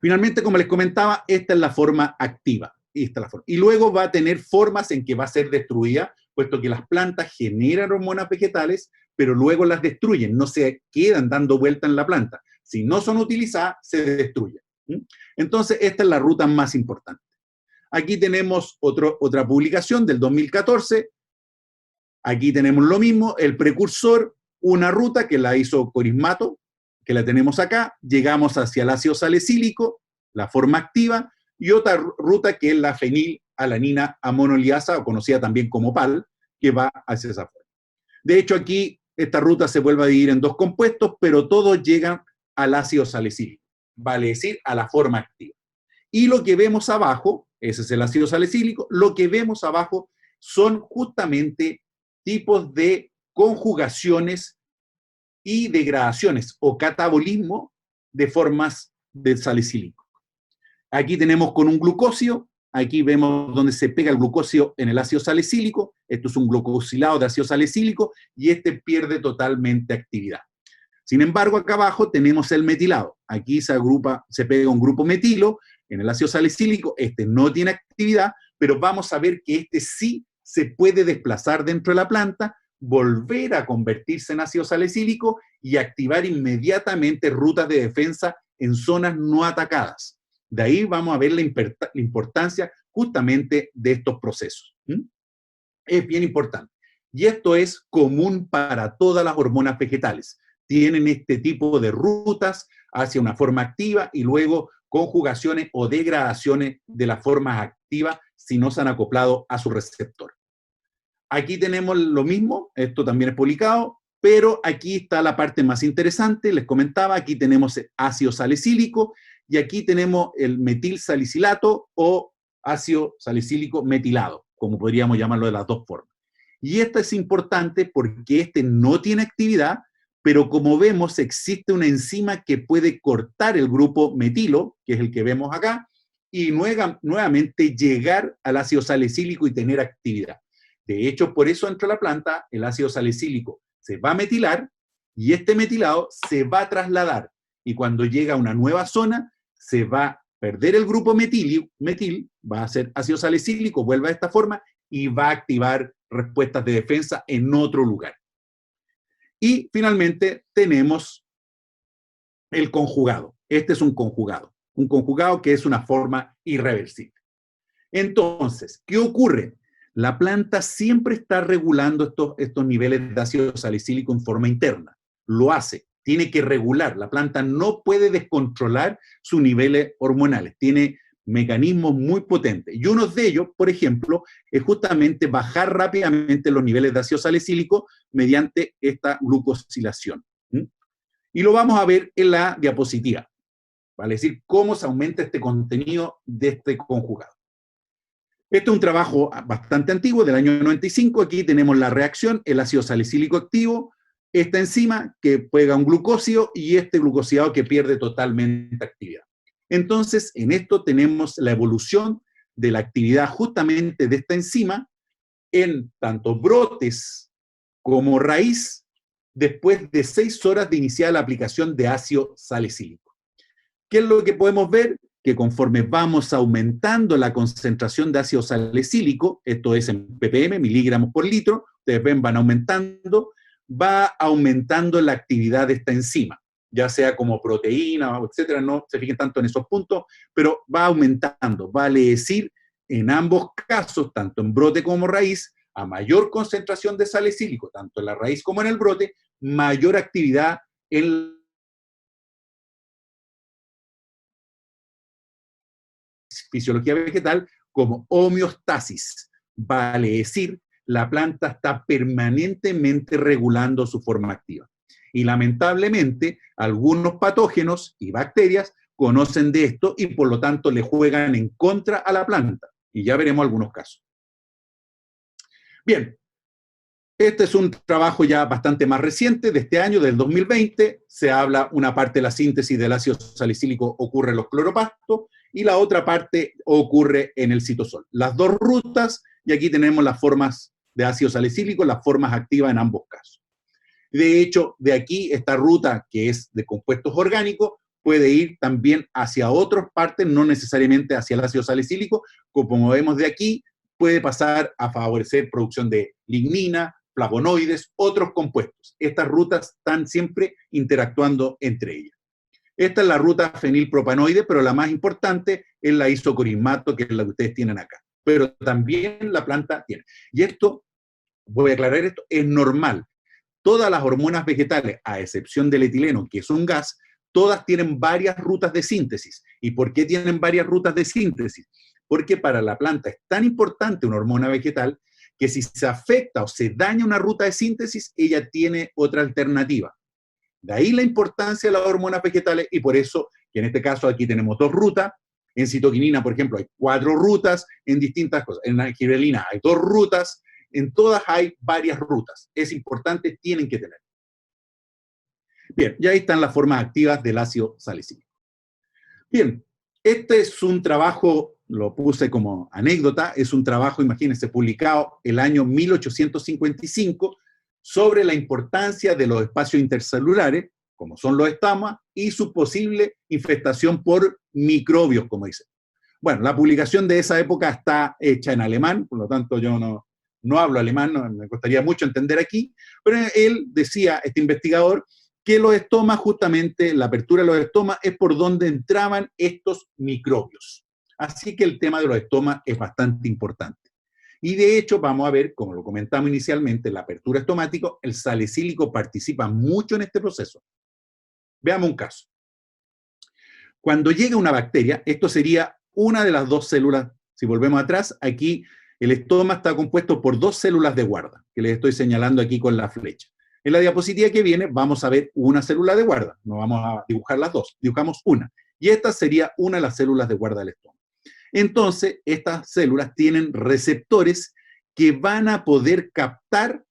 Finalmente, como les comentaba, esta es la forma activa. Esta es la forma. Y luego va a tener formas en que va a ser destruida, puesto que las plantas generan hormonas vegetales, pero luego las destruyen, no se quedan dando vuelta en la planta. Si no son utilizadas, se destruyen. Entonces, esta es la ruta más importante. Aquí tenemos otra publicación del 2014. Aquí tenemos lo mismo, el precursor, una ruta que la hizo Corismato, que la tenemos acá. Llegamos hacia el ácido salicílico, la forma activa, y otra ruta que es la fenilalanina amonoliasa, o conocida también como PAL, que va hacia esa forma. De hecho, aquí esta ruta se vuelve a dividir en 2 compuestos, pero todos llegan al ácido salicílico, vale decir, a la forma activa. Y lo que vemos abajo, ese es el ácido salicílico, lo que vemos abajo son justamente tipos de conjugaciones y degradaciones o catabolismo de formas del salicílico. Aquí tenemos con un glucósido, aquí vemos donde se pega el glucósido en el ácido salicílico, esto es un glucosilado de ácido salicílico y este pierde totalmente actividad. Sin embargo, acá abajo tenemos el metilado, aquí se pega un grupo metilo en el ácido salicílico, este no tiene actividad, pero vamos a ver que este sí se puede desplazar dentro de la planta, volver a convertirse en ácido salicílico y activar inmediatamente rutas de defensa en zonas no atacadas. De ahí vamos a ver la importancia justamente de estos procesos. Es bien importante. Y esto es común para todas las hormonas vegetales. Tienen este tipo de rutas hacia una forma activa y luego conjugaciones o degradaciones de las formas activas si no se han acoplado a su receptor. Aquí tenemos lo mismo, esto también es publicado, pero aquí está la parte más interesante, les comentaba, aquí tenemos ácido salicílico y aquí tenemos el metil salicilato o ácido salicílico metilado, como podríamos llamarlo de las 2 formas. Y esto es importante porque este no tiene actividad, pero como vemos existe una enzima que puede cortar el grupo metilo, que es el que vemos acá, y nuevamente llegar al ácido salicílico y tener actividad. De hecho, por eso dentro de la planta el ácido salicílico se va a metilar y este metilado se va a trasladar. Y cuando llega a una nueva zona, se va a perder el grupo metil, va a ser ácido salicílico, vuelve a esta forma y va a activar respuestas de defensa en otro lugar. Y finalmente tenemos el conjugado. Este es un conjugado que es una forma irreversible. Entonces, ¿qué ocurre? La planta siempre está regulando estos niveles de ácido salicílico en forma interna. Lo hace, tiene que regular. La planta no puede descontrolar sus niveles hormonales. Tiene mecanismos muy potentes. Y uno de ellos, por ejemplo, es justamente bajar rápidamente los niveles de ácido salicílico mediante esta glucosilación. Y lo vamos a ver en la diapositiva. ¿Vale? Es decir, cómo se aumenta este contenido de este conjugado. Este es un trabajo bastante antiguo, del año 95. Aquí tenemos la reacción, el ácido salicílico activo, esta enzima que pega un glucósido y este glucosiado que pierde totalmente actividad. Entonces, en esto tenemos la evolución de la actividad justamente de esta enzima en tanto brotes como raíz después de 6 horas de iniciar la aplicación de ácido salicílico. ¿Qué es lo que podemos ver? Que conforme vamos aumentando la concentración de ácido salicílico, esto es en ppm, miligramos por litro, ustedes ven, van aumentando, va aumentando la actividad de esta enzima, ya sea como proteína, etcétera, no se fijen tanto en esos puntos, pero va aumentando, vale decir, en ambos casos, tanto en brote como raíz, a mayor concentración de salicílico, tanto en la raíz como en el brote, mayor actividad en fisiología vegetal como homeostasis, vale decir, la planta está permanentemente regulando su forma activa. Y lamentablemente, algunos patógenos y bacterias conocen de esto y por lo tanto le juegan en contra a la planta. Y ya veremos algunos casos. Bien, este es un trabajo ya bastante más reciente, de este año, del 2020. Se habla, una parte de la síntesis del ácido salicílico ocurre en los cloroplastos y la otra parte ocurre en el citosol. Las dos rutas, y aquí tenemos las formas de ácido salicílico, las formas activas en ambos casos. De hecho, de aquí, esta ruta, que es de compuestos orgánicos, puede ir también hacia otras partes, no necesariamente hacia el ácido salicílico, como vemos de aquí, puede pasar a favorecer producción de lignina, flavonoides, otros compuestos. Estas rutas están siempre interactuando entre ellas. Esta es la ruta fenilpropanoide, pero la más importante es la isocorismato, que es la que ustedes tienen acá. Pero también la planta tiene. Y esto, voy a aclarar esto, es normal. Todas las hormonas vegetales, a excepción del etileno, que es un gas, todas tienen varias rutas de síntesis. ¿Y por qué tienen varias rutas de síntesis? Porque para la planta es tan importante una hormona vegetal que si se afecta o se daña una ruta de síntesis, ella tiene otra alternativa. De ahí la importancia de las hormonas vegetales y por eso, que en este caso aquí tenemos 2 rutas. En citoquinina, por ejemplo, hay 4 rutas en distintas cosas. En la gibberelina hay 2 rutas. En todas hay varias rutas. Es importante, tienen que tener. Bien, y ahí están las formas activas del ácido salicílico. Bien, este es un trabajo, lo puse como anécdota, es un trabajo, imagínense, publicado el año 1855 sobre la importancia de los espacios intercelulares, como son los estomas, y su posible infestación por microbios, como dicen. Bueno, la publicación de esa época está hecha en alemán, por lo tanto yo no hablo alemán, me costaría mucho entender aquí, pero él decía, este investigador, que los estomas, justamente la apertura de los estomas es por donde entraban estos microbios. Así que el tema de los estomas es bastante importante. Y de hecho, vamos a ver, como lo comentamos inicialmente, la apertura estomática, el salicílico participa mucho en este proceso. Veamos un caso. Cuando llega una bacteria, esto sería una de las 2 células. Si volvemos atrás, aquí el estoma está compuesto por 2 células de guarda, que les estoy señalando aquí con la flecha. En la diapositiva que viene vamos a ver una célula de guarda, no vamos a dibujar las 2, dibujamos una. Y esta sería una de las células de guarda del estómago. Entonces, estas células tienen receptores que van a poder captar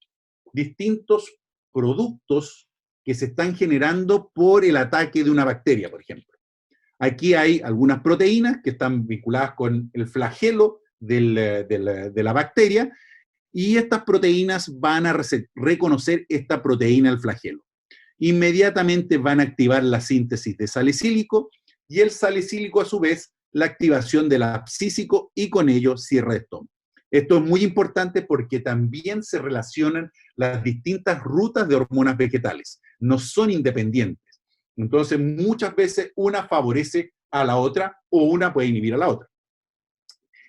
distintos productos que se están generando por el ataque de una bacteria, por ejemplo. Aquí hay algunas proteínas que están vinculadas con el flagelo de la bacteria, y estas proteínas van a reconocer esta proteína del flagelo. Inmediatamente van a activar la síntesis de salicílico, y el salicílico a su vez la activación del abscísico y con ello cierre de estómago. Esto es muy importante porque también se relacionan las distintas rutas de hormonas vegetales. No son independientes. Entonces, muchas veces una favorece a la otra o una puede inhibir a la otra.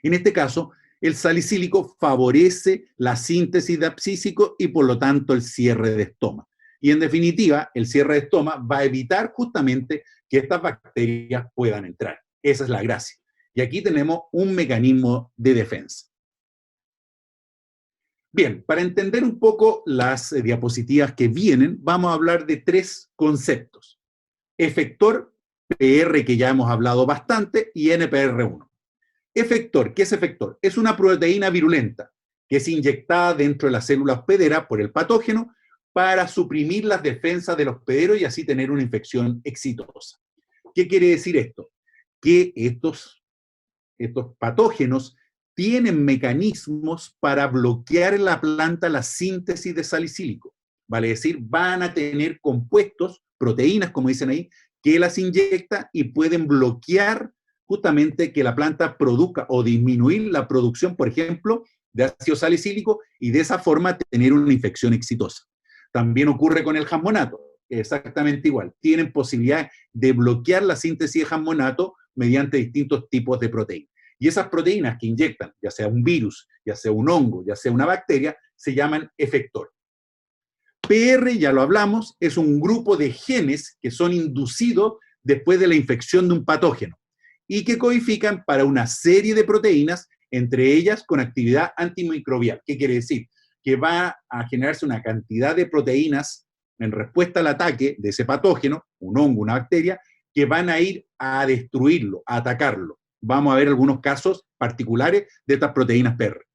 En este caso, el salicílico favorece la síntesis de abscísico y por lo tanto el cierre de estoma. Y en definitiva, el cierre de estoma va a evitar justamente que estas bacterias puedan entrar. Esa es la gracia. Y aquí tenemos un mecanismo de defensa. Bien, para entender un poco las diapositivas que vienen, vamos a hablar de tres conceptos. Efector, PR, que ya hemos hablado bastante, y NPR1. Efector, ¿qué es efector? Es una proteína virulenta que es inyectada dentro de la célula hospedera por el patógeno para suprimir las defensas del hospedero y así tener una infección exitosa. ¿Qué quiere decir esto? Que estos patógenos tienen mecanismos para bloquear en la planta la síntesis de salicílico. Vale decir, van a tener compuestos, proteínas, como dicen ahí, que las inyecta y pueden bloquear justamente que la planta produzca o disminuir la producción, por ejemplo, de ácido salicílico y de esa forma tener una infección exitosa. También ocurre con el jammonato, exactamente igual. Tienen posibilidad de bloquear la síntesis de jammonato mediante distintos tipos de proteínas. Y esas proteínas que inyectan, ya sea un virus, ya sea un hongo, ya sea una bacteria, se llaman efector. PR, ya lo hablamos, es un grupo de genes que son inducidos después de la infección de un patógeno y que codifican para una serie de proteínas, entre ellas con actividad antimicrobial. ¿Qué quiere decir? Que va a generarse una cantidad de proteínas en respuesta al ataque de ese patógeno, un hongo, una bacteria, que van a ir a destruirlo, a atacarlo. Vamos a ver algunos casos particulares de estas proteínas PR.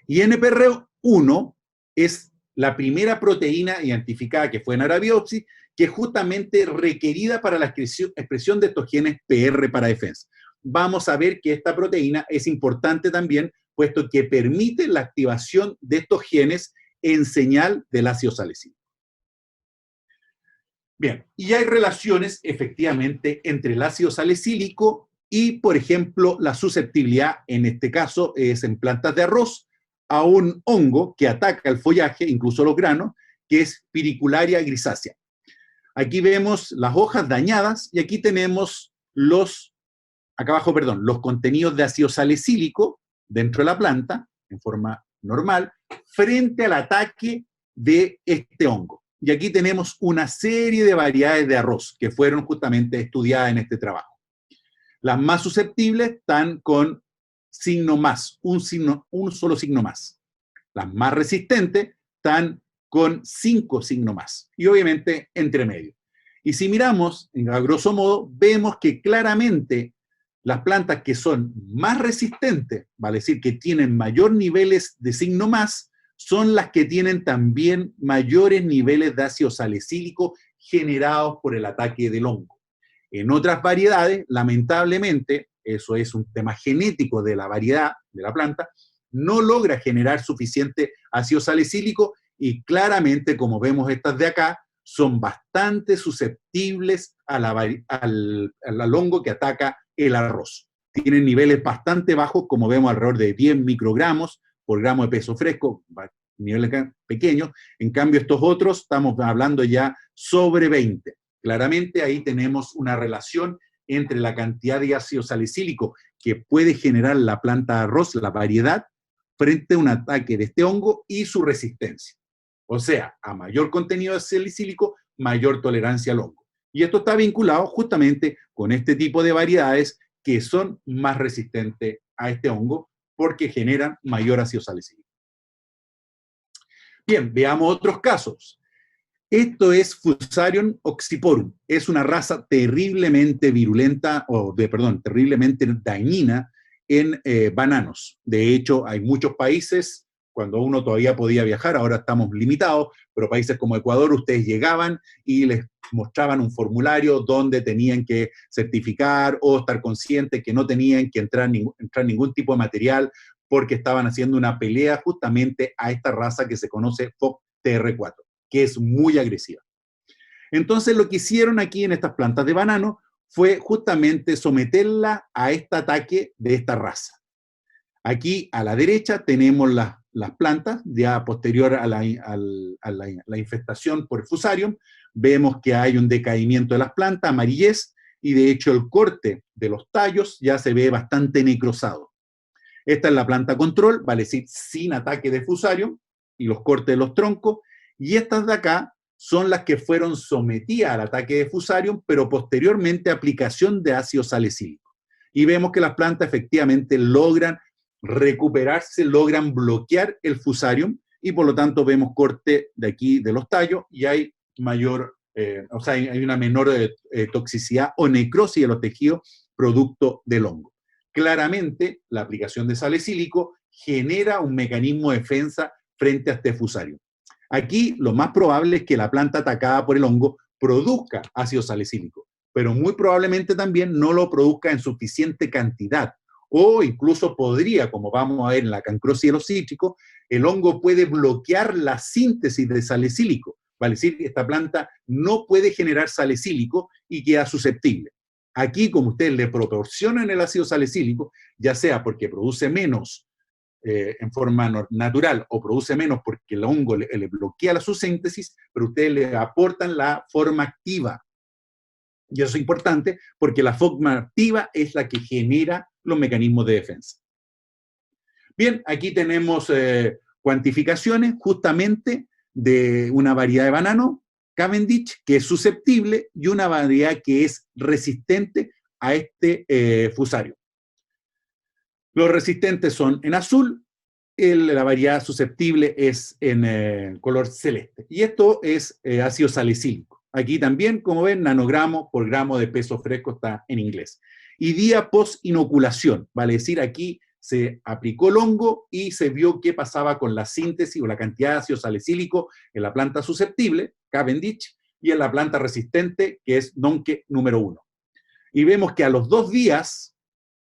Y NPR1 es la primera proteína identificada que fue en Arabiopsis, que es justamente requerida para la expresión de estos genes PR para defensa. Vamos a ver que esta proteína es importante también, puesto que permite la activación de estos genes en señal del ácido salicílico. Bien, y hay relaciones efectivamente entre el ácido salicílico y, por ejemplo, la susceptibilidad, en este caso es en plantas de arroz, a un hongo que ataca el follaje, incluso los granos, que es Piricularia grisácea. Aquí vemos las hojas dañadas y aquí tenemos los contenidos de ácido salicílico dentro de la planta, en forma normal, frente al ataque de este hongo. Y aquí tenemos una serie de variedades de arroz que fueron justamente estudiadas en este trabajo. Las más susceptibles están con signo más, un solo signo más. Las más resistentes están con 5 signos más. Y obviamente entre medio. Y si miramos, a grosso modo, vemos que claramente las plantas que son más resistentes, vale decir que tienen mayor niveles de signo más, son las que tienen también mayores niveles de ácido salicílico generados por el ataque del hongo. En otras variedades, lamentablemente, eso es un tema genético de la variedad de la planta, no logra generar suficiente ácido salicílico y claramente, como vemos estas de acá, son bastante susceptibles al hongo que ataca el arroz. Tienen niveles bastante bajos, como vemos alrededor de 10 microgramos por gramo de peso fresco, niveles pequeños. En cambio, estos otros estamos hablando ya sobre 20. Claramente ahí tenemos una relación entre la cantidad de ácido salicílico que puede generar la planta de arroz, la variedad, frente a un ataque de este hongo y su resistencia. O sea, a mayor contenido de salicílico, mayor tolerancia al hongo. Y esto está vinculado justamente con este tipo de variedades que son más resistentes a este hongo porque generan mayor ácido salicílico. Bien, veamos otros casos. Esto es Fusarium oxyporum. Es una raza terriblemente virulenta, terriblemente dañina en bananos. De hecho, hay muchos países, cuando uno todavía podía viajar, ahora estamos limitados, pero países como Ecuador, ustedes llegaban y les mostraban un formulario donde tenían que certificar o estar conscientes que no tenían que entrar ningún tipo de material porque estaban haciendo una pelea justamente a esta raza que se conoce FOXTR4, que es muy agresiva. Entonces lo que hicieron aquí en estas plantas de banano fue justamente someterla a este ataque de esta raza. Aquí a la derecha tenemos las plantas, ya posterior a la infestación por Fusarium, vemos que hay un decaimiento de las plantas, amarillez, y de hecho el corte de los tallos ya se ve bastante necrosado. Esta es la planta control, vale decir, sin ataque de Fusarium, y los cortes de los troncos, y estas de acá son las que fueron sometidas al ataque de Fusarium, pero posteriormente aplicación de ácido salicílico. Y vemos que las plantas efectivamente logran recuperarse, logran bloquear el Fusarium, y por lo tanto vemos corte de aquí de los tallos, y hay mayor, hay una menor toxicidad o necrosis de los tejidos producto del hongo. Claramente, la aplicación de salicílico genera un mecanismo de defensa frente a este Fusarium. Aquí lo más probable es que la planta atacada por el hongo produzca ácido salicílico, pero muy probablemente también no lo produzca en suficiente cantidad, o incluso podría, como vamos a ver en la cancrosis de los cítricos, el hongo puede bloquear la síntesis de salicílico, vale decir que esta planta no puede generar salicílico y queda susceptible. Aquí, como ustedes le proporcionan el ácido salicílico, ya sea porque produce menos en forma natural o produce menos porque el hongo le bloquea la síntesis, pero ustedes le aportan la forma activa. Y eso es importante porque la forma activa es la que genera los mecanismos de defensa. Bien, aquí tenemos cuantificaciones justamente de una variedad de banano, Cavendish, que es susceptible, y una variedad que es resistente a este Fusarium. Los resistentes son en azul, la variedad susceptible es en color celeste. Y esto es ácido salicílico. Aquí también, como ven, nanogramo por gramo de peso fresco está en inglés. Y día post inoculación, vale decir, aquí se aplicó el hongo y se vio qué pasaba con la síntesis o la cantidad de ácido salicílico en la planta susceptible, Cavendish, y en la planta resistente, que es Doncke número 1. Y vemos que a los 2 días,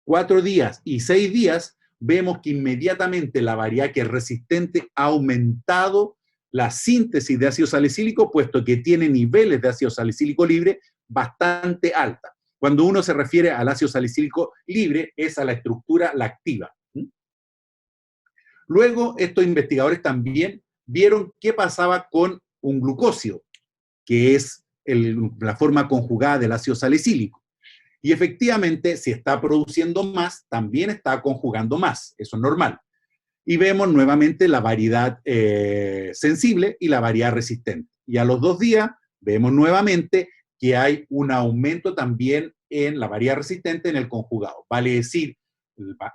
4 días y 6 días, vemos que inmediatamente la variedad que es resistente ha aumentado la síntesis de ácido salicílico, puesto que tiene niveles de ácido salicílico libre bastante alta. Cuando uno se refiere al ácido salicílico libre, es a la estructura lactiva. Luego, estos investigadores también vieron qué pasaba con un glucósido, que es la forma conjugada del ácido salicílico. Y efectivamente, si está produciendo más, también está conjugando más. Eso es normal. Y vemos nuevamente la variedad sensible y la variedad resistente. Y a los 2 días vemos nuevamente que hay un aumento también en la variedad resistente en el conjugado. Vale decir,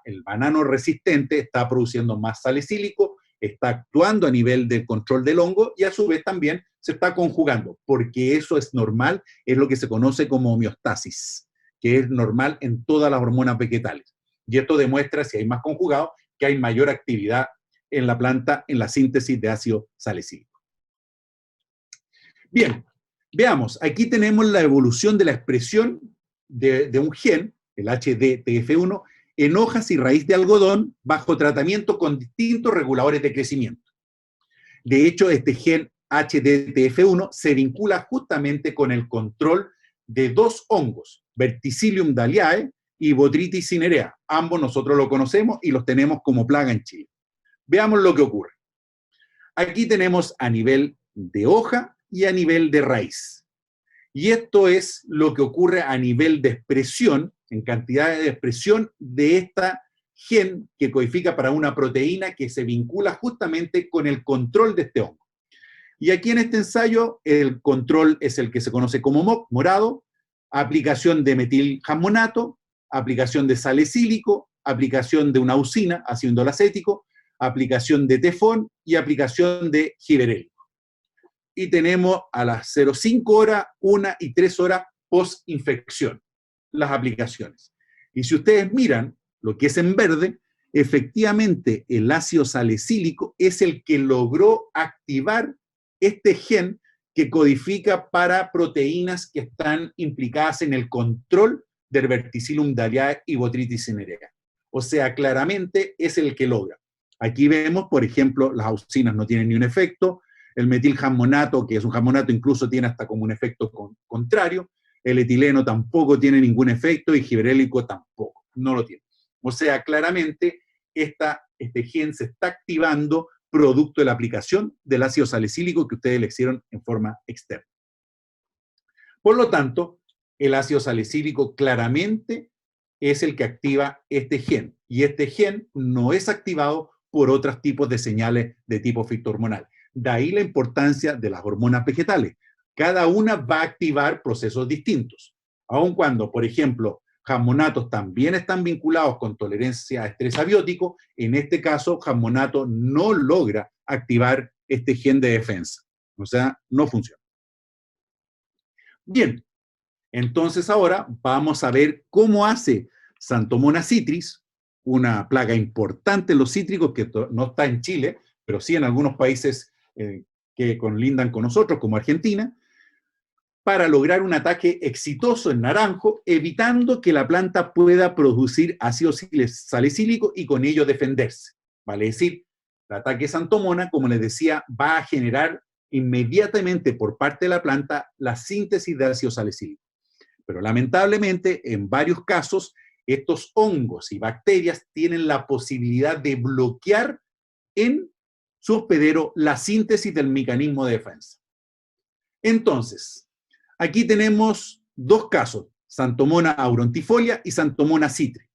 el banano resistente está produciendo más salicílico, está actuando a nivel del control del hongo y a su vez también se está conjugando, porque eso es normal, es lo que se conoce como homeostasis, que es normal en todas las hormonas vegetales. Y esto demuestra, si hay más conjugado, que hay mayor actividad en la planta en la síntesis de ácido salicílico. Bien, veamos, aquí tenemos la evolución de la expresión de un gen, el HDTF1, en hojas y raíz de algodón bajo tratamiento con distintos reguladores de crecimiento. De hecho, este gen HDTF1 se vincula justamente con el control de 2 hongos, Verticillium dahliae y Botrytis cinerea. Ambos nosotros lo conocemos y los tenemos como plaga en Chile. Veamos lo que ocurre. Aquí tenemos a nivel de hoja y a nivel de raíz. Y esto es lo que ocurre a nivel de expresión, en cantidad de expresión de esta gen que codifica para una proteína que se vincula justamente con el control de este hongo. Y aquí en este ensayo el control es el que se conoce como MOC, morado, aplicación de metiljamonato, aplicación de salicílico, aplicación de una usina, ácido indolacético, aplicación de tefón y aplicación de giberelico. Y tenemos a las 0,5 horas, 1 y 3 horas post-infección las aplicaciones. Y si ustedes miran lo que es en verde, efectivamente el ácido salicílico es el que logró activar este gen que codifica para proteínas que están implicadas en el control del Verticillium dahliae y Botrytis cinerea. O sea, claramente es el que logra. Aquí vemos, por ejemplo, las auxinas no tienen ni un efecto, el metiljamonato, que es un jamonato, incluso tiene hasta como un efecto contrario, el etileno tampoco tiene ningún efecto y giberélico tampoco, no lo tiene. O sea, claramente este gen se está activando producto de la aplicación del ácido salicílico que ustedes le hicieron en forma externa. Por lo tanto, el ácido salicílico claramente es el que activa este gen, y este gen no es activado por otros tipos de señales de tipo fitohormonal. De ahí la importancia de las hormonas vegetales. Cada una va a activar procesos distintos, aun cuando, por ejemplo, jammonatos también están vinculados con tolerancia a estrés abiótico. En este caso, jammonato no logra activar este gen de defensa, o sea, no funciona. Bien, entonces ahora vamos a ver cómo hace Xanthomonas citris, una plaga importante en los cítricos que no está en Chile, pero sí en algunos países que colindan con nosotros, como Argentina, para lograr un ataque exitoso en naranjo, evitando que la planta pueda producir ácido salicílico y con ello defenderse. Vale decir, el ataque Xanthomona, como les decía, va a generar inmediatamente por parte de la planta la síntesis de ácido salicílico. Pero lamentablemente, en varios casos, estos hongos y bacterias tienen la posibilidad de bloquear en su hospedero la síntesis del mecanismo de defensa. Entonces, aquí tenemos dos casos, Xanthomona aurontifolia y Xanthomona citri.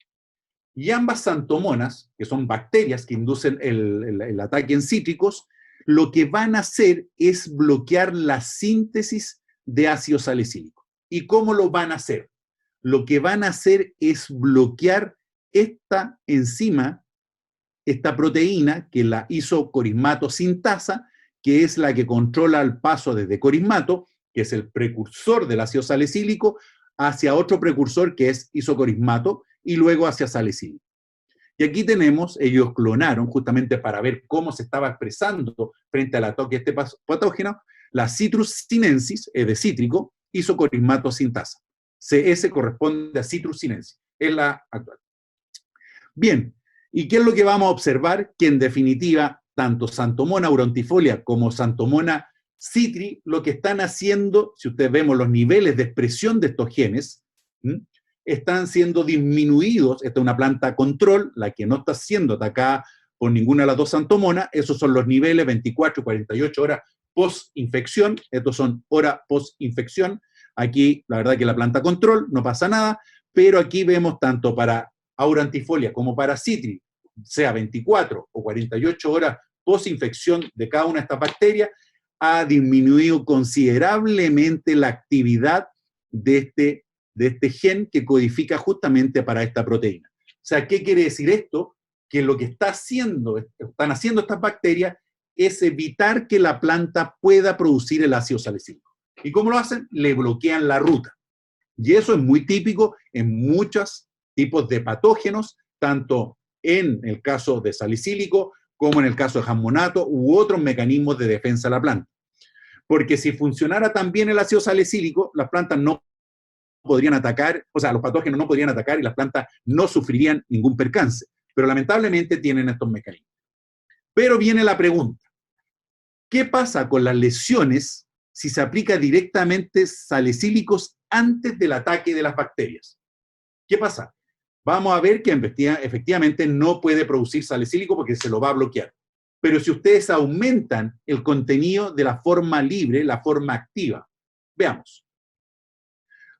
Y ambas xanthomonas, que son bacterias que inducen el ataque en cítricos, lo que van a hacer es bloquear la síntesis de ácido salicílico. ¿Y cómo lo van a hacer? Lo que van a hacer es bloquear esta enzima, esta proteína, que es la isocorismato sintasa, que es la que controla el paso desde corismato, que es el precursor del ácido salicílico, hacia otro precursor que es isocorismato, y luego hacia salicílico. Y aquí tenemos, ellos clonaron justamente para ver cómo se estaba expresando frente al ataque de este patógeno, la Citrus sinensis, de cítrico, isocorismato sintasa. CS corresponde a Citrus sinensis, es la actual. Bien, ¿y qué es lo que vamos a observar? Que en definitiva, tanto Xanthomona aurontifolia como Xanthomona citri, lo que están haciendo, si ustedes vemos los niveles de expresión de estos genes, están siendo disminuidos. Esta es una planta control, la que no está siendo atacada por ninguna de las dos xanthomonas. Esos son los niveles 24 y 48 horas post-infección. Estos son horas post-infección. Aquí, la verdad que la planta control, no pasa nada, pero aquí vemos tanto para aurantifolia como para citri, sea 24 o 48 horas post-infección de cada una de estas bacterias, ha disminuido considerablemente la actividad de este gen que codifica justamente para esta proteína. O sea, ¿qué quiere decir esto? Que lo que están haciendo estas bacterias es evitar que la planta pueda producir el ácido salicílico. ¿Y cómo lo hacen? Le bloquean la ruta. Y eso es muy típico en muchos tipos de patógenos, tanto en el caso de salicílico como en el caso de jammonato u otros mecanismos de defensa de la planta. Porque si funcionara tan bien el ácido salicílico, las plantas no podrían atacar, o sea, los patógenos no podrían atacar y las plantas no sufrirían ningún percance. Pero lamentablemente tienen estos mecanismos. Pero viene la pregunta, ¿qué pasa con las lesiones si se aplica directamente salicílicos antes del ataque de las bacterias? ¿Qué pasa? Vamos a ver que efectivamente no puede producir salicílico porque se lo va a bloquear. Pero si ustedes aumentan el contenido de la forma libre, la forma activa, veamos.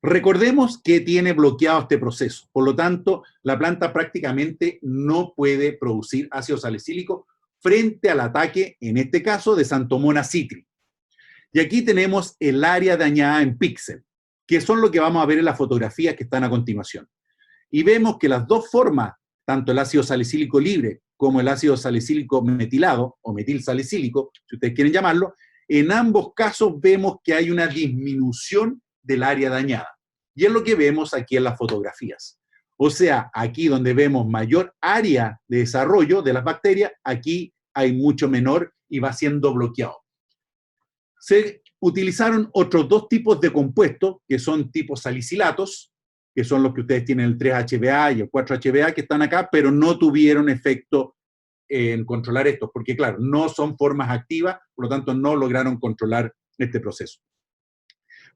Recordemos que tiene bloqueado este proceso, por lo tanto, la planta prácticamente no puede producir ácido salicílico frente al ataque, en este caso, de Xanthomona citri. Y aquí tenemos el área dañada en píxel, que son lo que vamos a ver en las fotografías que están a continuación. Y vemos que las dos formas, tanto el ácido salicílico libre como el ácido salicílico metilado, o metilsalicílico, si ustedes quieren llamarlo, en ambos casos vemos que hay una disminución del área dañada. Y es lo que vemos aquí en las fotografías. O sea, aquí donde vemos mayor área de desarrollo de las bacterias, aquí hay mucho menor y va siendo bloqueado. Se utilizaron otros dos tipos de compuestos, que son tipos salicilatos, que son los que ustedes tienen, el 3-HBA y el 4-HBA, que están acá, pero no tuvieron efecto en controlar estos, porque claro, no son formas activas, por lo tanto no lograron controlar este proceso.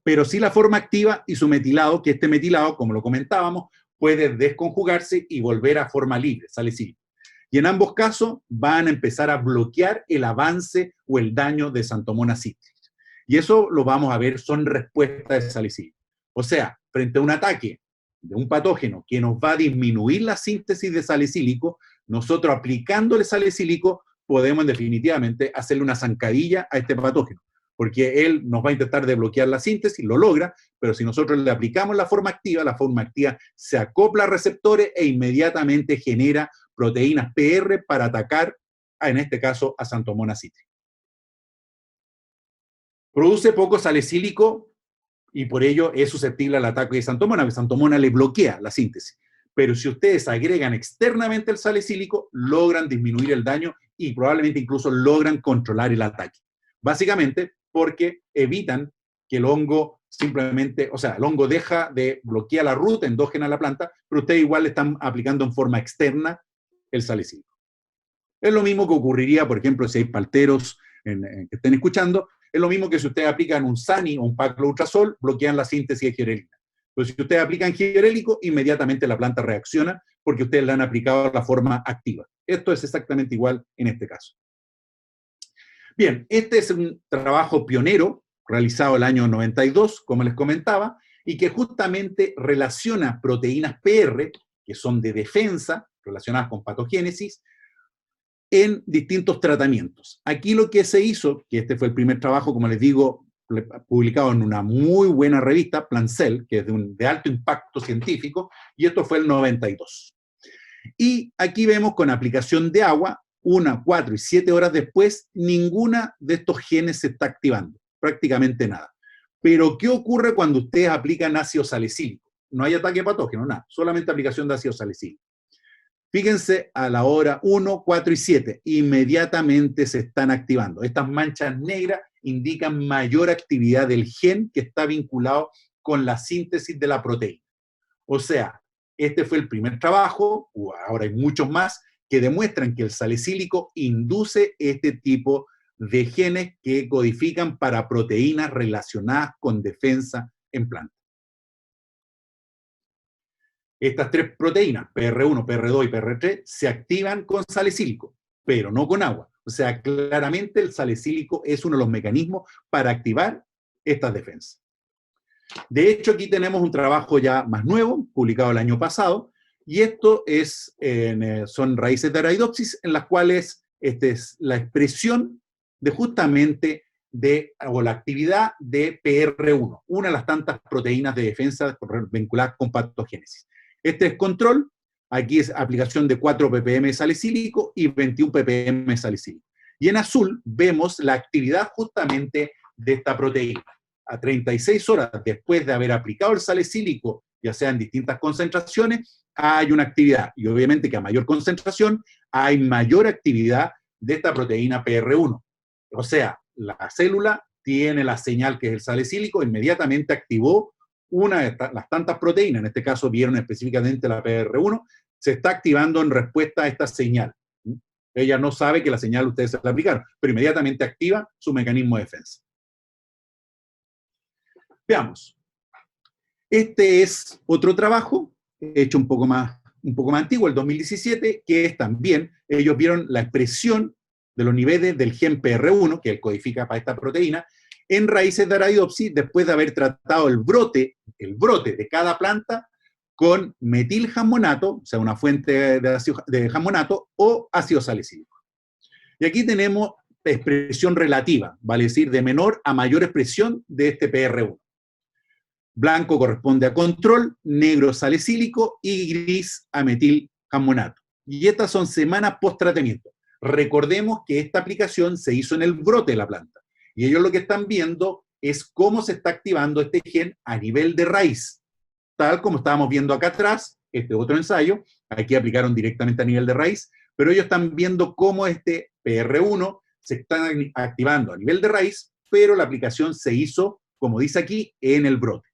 Pero sí la forma activa y su metilado, que este metilado, como lo comentábamos, puede desconjugarse y volver a forma libre, salicílico. Y en ambos casos van a empezar a bloquear el avance o el daño de Xanthomona citris. Y eso lo vamos a ver, son respuestas de salicílico. O sea, frente a un ataque de un patógeno que nos va a disminuir la síntesis de salicílico, nosotros aplicándole salicílico podemos definitivamente hacerle una zancadilla a este patógeno, porque él nos va a intentar desbloquear la síntesis, lo logra, pero si nosotros le aplicamos la forma activa se acopla a receptores e inmediatamente genera proteínas PR para atacar, en este caso, a Xanthomona citris. Produce poco salicílico y por ello es susceptible al ataque de Xanthomona, porque Xanthomona le bloquea la síntesis. Pero si ustedes agregan externamente el salicílico, logran disminuir el daño y probablemente incluso logran controlar el ataque. Básicamente porque evitan que el hongo simplemente, o sea, el hongo deja de bloquear la ruta endógena de la planta, pero ustedes igual le están aplicando en forma externa el salicílico. Es lo mismo que ocurriría, por ejemplo, si hay palteros que estén escuchando, es lo mismo que si ustedes aplican un SANI o un paclobutrazol, bloquean la síntesis de giberelina. Pero si ustedes aplican giberélico, inmediatamente la planta reacciona porque ustedes le han aplicado la forma activa. Esto es exactamente igual en este caso. Bien, este es un trabajo pionero realizado el año 92, como les comentaba, y que justamente relaciona proteínas PR, que son de defensa, relacionadas con patogénesis, en distintos tratamientos. Aquí lo que se hizo, que este fue el primer trabajo, como les digo, publicado en una muy buena revista, Plancell, que es de alto impacto científico, y esto fue el 92. Y aquí vemos con aplicación de agua, 1, 4 y 7 horas después, ninguna de estos genes se está activando, prácticamente nada. Pero, ¿qué ocurre cuando ustedes aplican ácido salicílico? No hay ataque patógeno, nada, solamente aplicación de ácido salicílico. Fíjense a la hora 1, 4 y 7, inmediatamente se están activando. Estas manchas negras indican mayor actividad del gen que está vinculado con la síntesis de la proteína. O sea, este fue el primer trabajo, ahora hay muchos más, que demuestran que el salicílico induce este tipo de genes que codifican para proteínas relacionadas con defensa en plantas. Estas tres proteínas, PR1, PR2 y PR3, se activan con salicílico, pero no con agua. O sea, claramente el salicílico es uno de los mecanismos para activar estas defensas. De hecho, aquí tenemos un trabajo ya más nuevo, publicado el año pasado, y esto son raíces de Arabidopsis, en las cuales es la expresión de justamente o la actividad de PR1, una de las tantas proteínas de defensa vinculadas con patogénesis. Este es control, aquí es aplicación de 4 ppm de salicílico y 21 ppm de salicílico. Y en azul vemos la actividad justamente de esta proteína. A 36 horas después de haber aplicado el salicílico, ya sea en distintas concentraciones, hay una actividad. Y obviamente que a mayor concentración hay mayor actividad de esta proteína PR1. O sea, la célula tiene la señal que es el salicílico, inmediatamente activó una de las tantas proteínas, en este caso vieron específicamente la PR1, se está activando en respuesta a esta señal. Ella no sabe que la señal ustedes se la aplicaron, pero inmediatamente activa su mecanismo de defensa. Veamos. Este es otro trabajo, hecho un poco más antiguo, el 2017, que es también, ellos vieron la expresión de los niveles del gen PR1, que él codifica para esta proteína, en raíces de Arabidopsis, después de haber tratado el brote de cada planta con metiljamonato, o sea, una fuente de jamonato, o ácido salicílico. Y aquí tenemos expresión relativa, vale decir, de menor a mayor expresión de este PR1. Blanco corresponde a control, negro salicílico y gris a metiljamonato. Y estas son semanas post-tratamiento. Recordemos que esta aplicación se hizo en el brote de la planta. Y ellos lo que están viendo es cómo se está activando este gen a nivel de raíz. Tal como estábamos viendo acá atrás, este otro ensayo, aquí aplicaron directamente a nivel de raíz, pero ellos están viendo cómo este PR1 se está activando a nivel de raíz, pero la aplicación se hizo, como dice aquí, en el brote.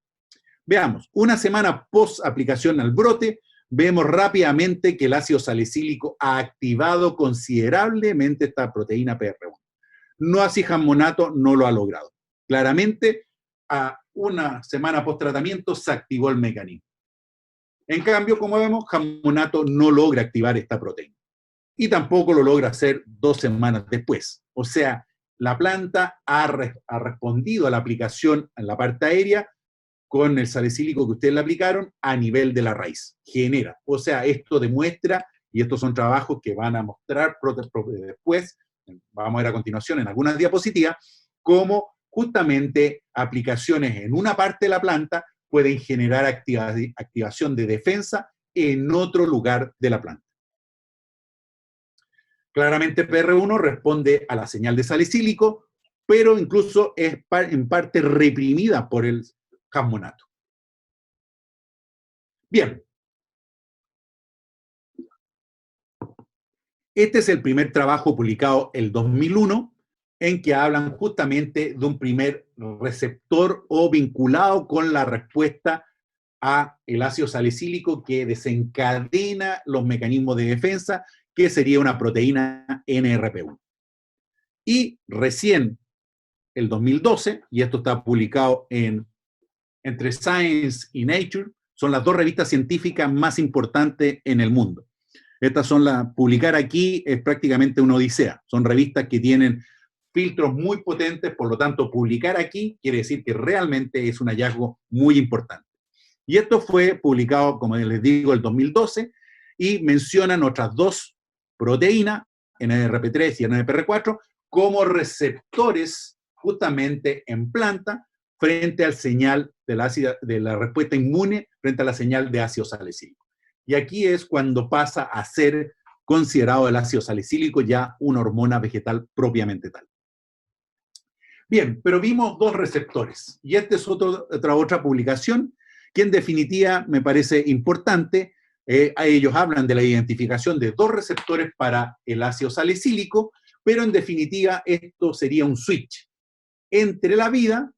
Veamos, una semana post aplicación al brote, vemos rápidamente que el ácido salicílico ha activado considerablemente esta proteína PR1. No así jamonato no lo ha logrado. Claramente, a una semana post tratamiento se activó el mecanismo. En cambio, como vemos, jamonato no logra activar esta proteína. y tampoco lo logra hacer 2 semanas después. O sea, la planta ha respondido a la aplicación en la parte aérea con el salicílico que ustedes le aplicaron a nivel de la raíz. Genera. O sea, esto demuestra, y estos son trabajos que van a mostrar después, vamos a ver a continuación en algunas diapositivas, cómo justamente aplicaciones en una parte de la planta pueden generar activación de defensa en otro lugar de la planta. Claramente PR1 responde a la señal de salicílico, pero incluso es en parte reprimida por el jasmonato. Bien. Este es el primer trabajo publicado el 2001, en que hablan justamente de un primer receptor o vinculado con la respuesta a el ácido salicílico que desencadena los mecanismos de defensa, que sería una proteína NRP1. Y recién, el 2012, y esto está publicado entre Science y Nature, son las 2 revistas científicas más importantes en el mundo. Estas son publicar aquí es prácticamente una odisea. Son revistas que tienen filtros muy potentes, por lo tanto, publicar aquí quiere decir que realmente es un hallazgo muy importante. Y esto fue publicado, como les digo, el 2012, y mencionan otras 2 proteínas, NRP3 y NRPR4, como receptores justamente en planta frente al señal de la respuesta inmune frente a la señal de ácido salicílico. Y aquí es cuando pasa a ser considerado el ácido salicílico ya una hormona vegetal propiamente tal. Bien, pero vimos 2 receptores, y esta es otra publicación que en definitiva me parece importante. Ellos hablan de la identificación de 2 receptores para el ácido salicílico, pero en definitiva esto sería un switch entre la vida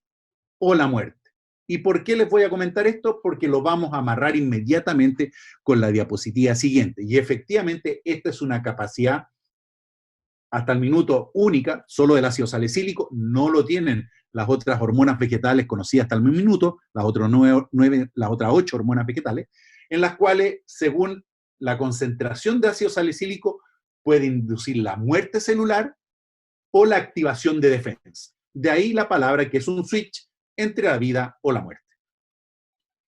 o la muerte. ¿Y por qué les voy a comentar esto? Porque lo vamos a amarrar inmediatamente con la diapositiva siguiente. Y efectivamente, esta es una capacidad hasta el minuto única, solo del ácido salicílico, no lo tienen las otras hormonas vegetales conocidas hasta el minuto, las otras 8 hormonas vegetales, en las cuales, según la concentración de ácido salicílico, puede inducir la muerte celular o la activación de defensa. De ahí la palabra que es un switch entre la vida o la muerte.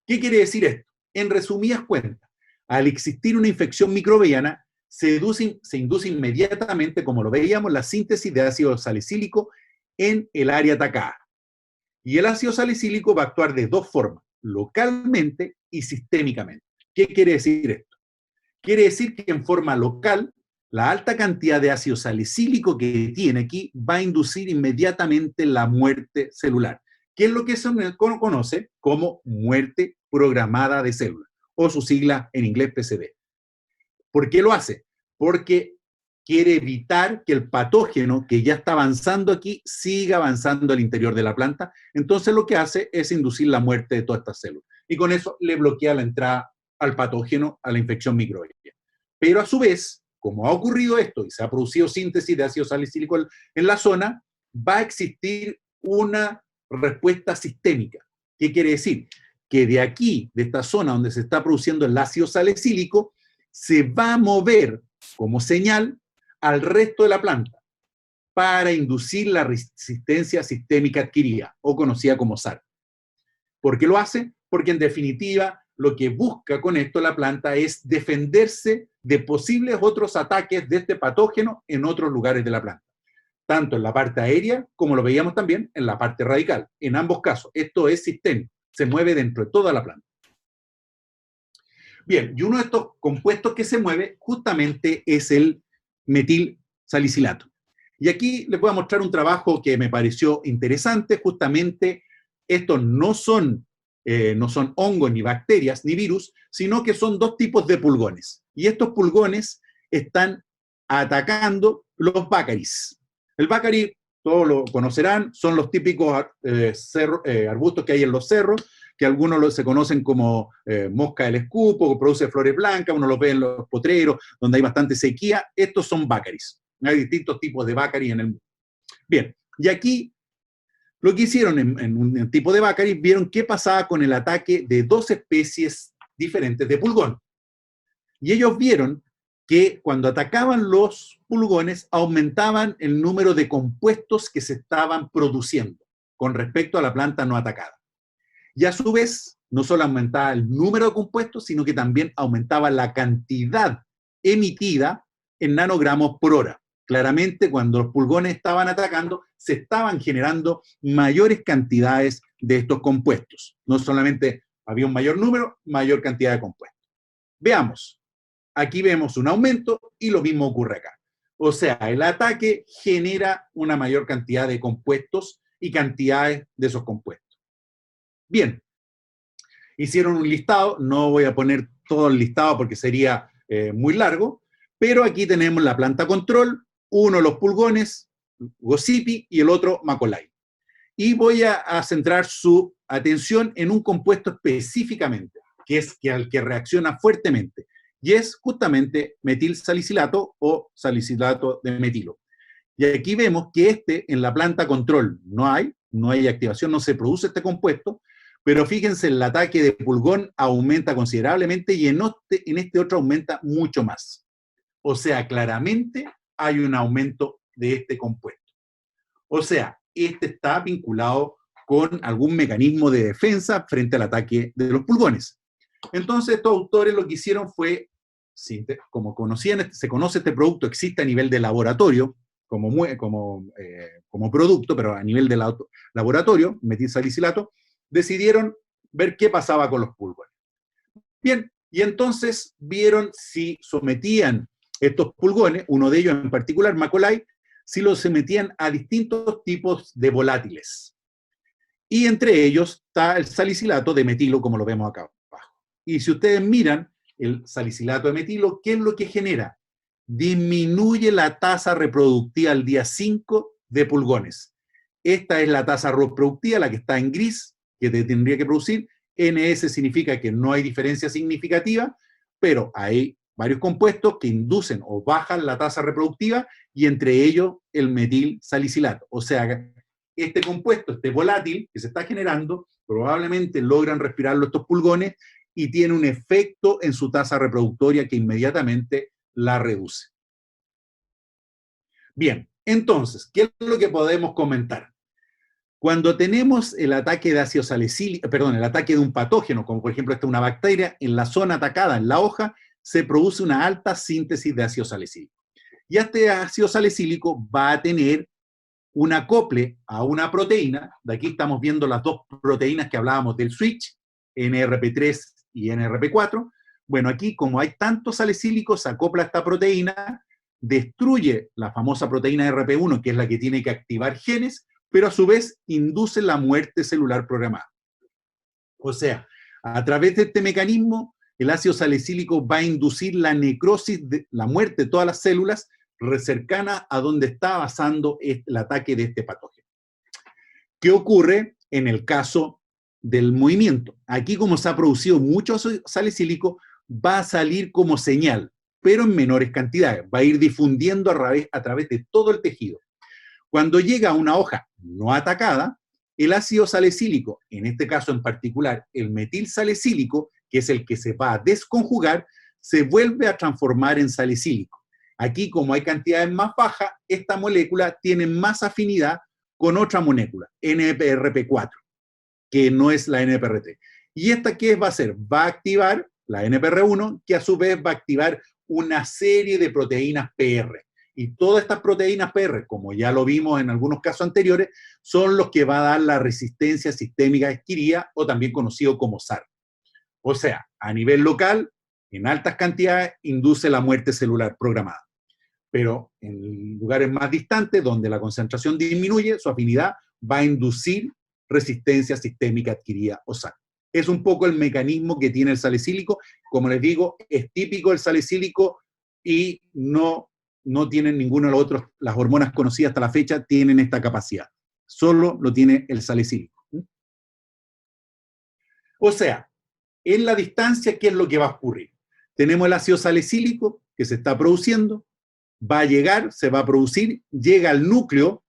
¿Qué quiere decir esto? En resumidas cuentas, al existir una infección microbiana, se induce inmediatamente, como lo veíamos, la síntesis de ácido salicílico en el área atacada. Y el ácido salicílico va a actuar de 2 formas, localmente y sistémicamente. ¿Qué quiere decir esto? Quiere decir que en forma local, la alta cantidad de ácido salicílico que tiene aquí va a inducir inmediatamente la muerte celular, que es lo que se conoce como muerte programada de células, o su sigla en inglés PCD. ¿Por qué lo hace? Porque quiere evitar que el patógeno que ya está avanzando aquí siga avanzando al interior de la planta. Entonces lo que hace es inducir la muerte de todas estas células. Y con eso le bloquea la entrada al patógeno, a la infección microbiana. Pero a su vez, como ha ocurrido esto y se ha producido síntesis de ácido salicílico en la zona, va a existir una respuesta sistémica. ¿Qué quiere decir? Que de aquí, de esta zona donde se está produciendo el ácido salicílico, se va a mover como señal al resto de la planta para inducir la resistencia sistémica adquirida o conocida como SAR. ¿Por qué lo hace? Porque en definitiva lo que busca con esto la planta es defenderse de posibles otros ataques de este patógeno en otros lugares de la planta, tanto en la parte aérea como lo veíamos también en la parte radical. En ambos casos, esto es sistémico, se mueve dentro de toda la planta. Bien, y uno de estos compuestos que se mueve justamente es el metil salicilato. Y aquí les voy a mostrar un trabajo que me pareció interesante. Justamente estos no son hongos, ni bacterias, ni virus, sino que son 2 tipos de pulgones. Y estos pulgones están atacando los bácaris. El bácari, todos lo conocerán, son los típicos arbustos que hay en los cerros, que algunos se conocen como mosca del escupo, que produce flores blancas, uno los ve en los potreros, donde hay bastante sequía. Estos son bácaris. Hay distintos tipos de bácaris en el mundo. Bien, y aquí lo que hicieron en un tipo de bácaris, vieron qué pasaba con el ataque de 2 especies diferentes de pulgón. Y ellos vieron que cuando atacaban los pulgones aumentaban el número de compuestos que se estaban produciendo con respecto a la planta no atacada. Y a su vez, no solo aumentaba el número de compuestos, sino que también aumentaba la cantidad emitida en nanogramos por hora. Claramente, cuando los pulgones estaban atacando, se estaban generando mayores cantidades de estos compuestos. No solamente había un mayor número, mayor cantidad de compuestos. Veamos. Aquí vemos un aumento y lo mismo ocurre acá. O sea, el ataque genera una mayor cantidad de compuestos y cantidades de esos compuestos. Bien, hicieron un listado, no voy a poner todo el listado porque sería muy largo, pero aquí tenemos la planta control, uno los pulgones, Gossypii, y el otro Macaulay. Y voy a centrar su atención en un compuesto específicamente, que es al que reacciona fuertemente, y es justamente metilsalicilato o salicilato de metilo. Y aquí vemos que en la planta control no hay activación, no se produce este compuesto, pero fíjense, el ataque de pulgón aumenta considerablemente y en este otro aumenta mucho más. O sea, claramente hay un aumento de este compuesto. O sea, este está vinculado con algún mecanismo de defensa frente al ataque de los pulgones. Entonces, estos autores lo que hicieron fue, como se conoce este producto, existe a nivel de laboratorio, como producto, pero a nivel de laboratorio, metilsalicilato, decidieron ver qué pasaba con los pulgones. Bien, y entonces vieron si sometían estos pulgones, uno de ellos en particular, Macaulay, si los sometían a distintos tipos de volátiles. Y entre ellos está el salicilato de metilo, como lo vemos acá abajo. Y si ustedes miran el salicilato de metilo, ¿qué es lo que genera? Disminuye la tasa reproductiva al día 5 de pulgones. Esta es la tasa reproductiva, la que está en gris, que te tendría que producir. NS significa que no hay diferencia significativa, pero hay varios compuestos que inducen o bajan la tasa reproductiva, y entre ellos el metilsalicilato. O sea, este compuesto, este volátil que se está generando, probablemente logran respirarlo estos pulgones y tiene un efecto en su tasa reproductoria que inmediatamente la reduce. Bien, entonces, ¿qué es lo que podemos comentar? Cuando tenemos el ataque de ácido salicílico, el ataque de un patógeno, como por ejemplo esta es una bacteria, en la zona atacada, en la hoja, se produce una alta síntesis de ácido salicílico. Y este ácido salicílico va a tener un acople a una proteína, de aquí estamos viendo las dos proteínas que hablábamos del switch, NRP3 y NRP4. Bueno, aquí como hay tantos salicílicos, se acopla a esta proteína, destruye la famosa proteína RP1, que es la que tiene que activar genes, pero a su vez induce la muerte celular programada. O sea, a través de este mecanismo, el ácido salicílico va a inducir la necrosis, la muerte de todas las células cercanas a donde está basando el ataque de este patógeno. ¿Qué ocurre en el caso del movimiento? Aquí, como se ha producido mucho salicílico, va a salir como señal, pero en menores cantidades, va a ir difundiendo a través de todo el tejido. Cuando llega a una hoja no atacada, el ácido salicílico, en este caso en particular el metilsalicílico, que es el que se va a desconjugar, se vuelve a transformar en salicílico. Aquí, como hay cantidades más bajas, esta molécula tiene más afinidad con otra molécula, NPRP4, que no es la NPRT. ¿Y esta qué va a hacer? Va a activar la NPR1, que a su vez va a activar una serie de proteínas PR. Y todas estas proteínas PR, como ya lo vimos en algunos casos anteriores, son los que va a dar la resistencia sistémica adquirida, o también conocido como SAR. O sea, a nivel local, en altas cantidades, induce la muerte celular programada. Pero en lugares más distantes, donde la concentración disminuye, su afinidad va a inducir resistencia sistémica adquirida, o SAR. Es un poco el mecanismo que tiene el salicílico. Como les digo, es típico el salicílico y no tienen ninguno de los otros, las hormonas conocidas hasta la fecha, tienen esta capacidad. Solo lo tiene el salicílico. O sea, en la distancia, ¿qué es lo que va a ocurrir? Tenemos el ácido salicílico que se está produciendo, va a llegar, se va a producir, llega al núcleo,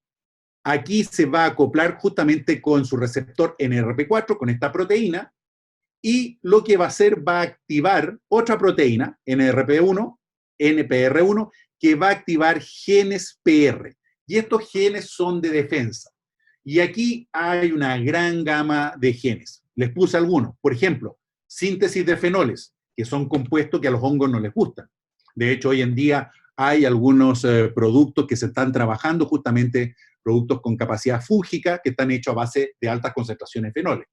aquí se va a acoplar justamente con su receptor NRP4, con esta proteína, y lo que va a hacer, va a activar otra proteína, NRP1, NPR1, que va a activar genes PR. Y estos genes son de defensa. Y aquí hay una gran gama de genes. Les puse algunos. Por ejemplo, síntesis de fenoles, que son compuestos que a los hongos no les gustan. De hecho, hoy en día hay algunos productos que se están trabajando, justamente productos con capacidad fúngica, que están hechos a base de altas concentraciones de fenoles.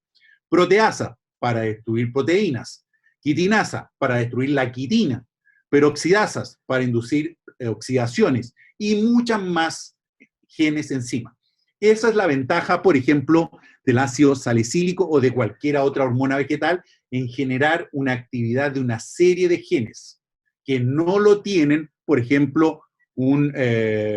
Proteasa, para destruir proteínas. Quitinasa, para destruir la quitina. Peroxidasas, para inducir oxidaciones. Y muchas más genes encima. Esa es la ventaja, por ejemplo, del ácido salicílico o de cualquier otra hormona vegetal en generar una actividad de una serie de genes que no lo tienen, por ejemplo, un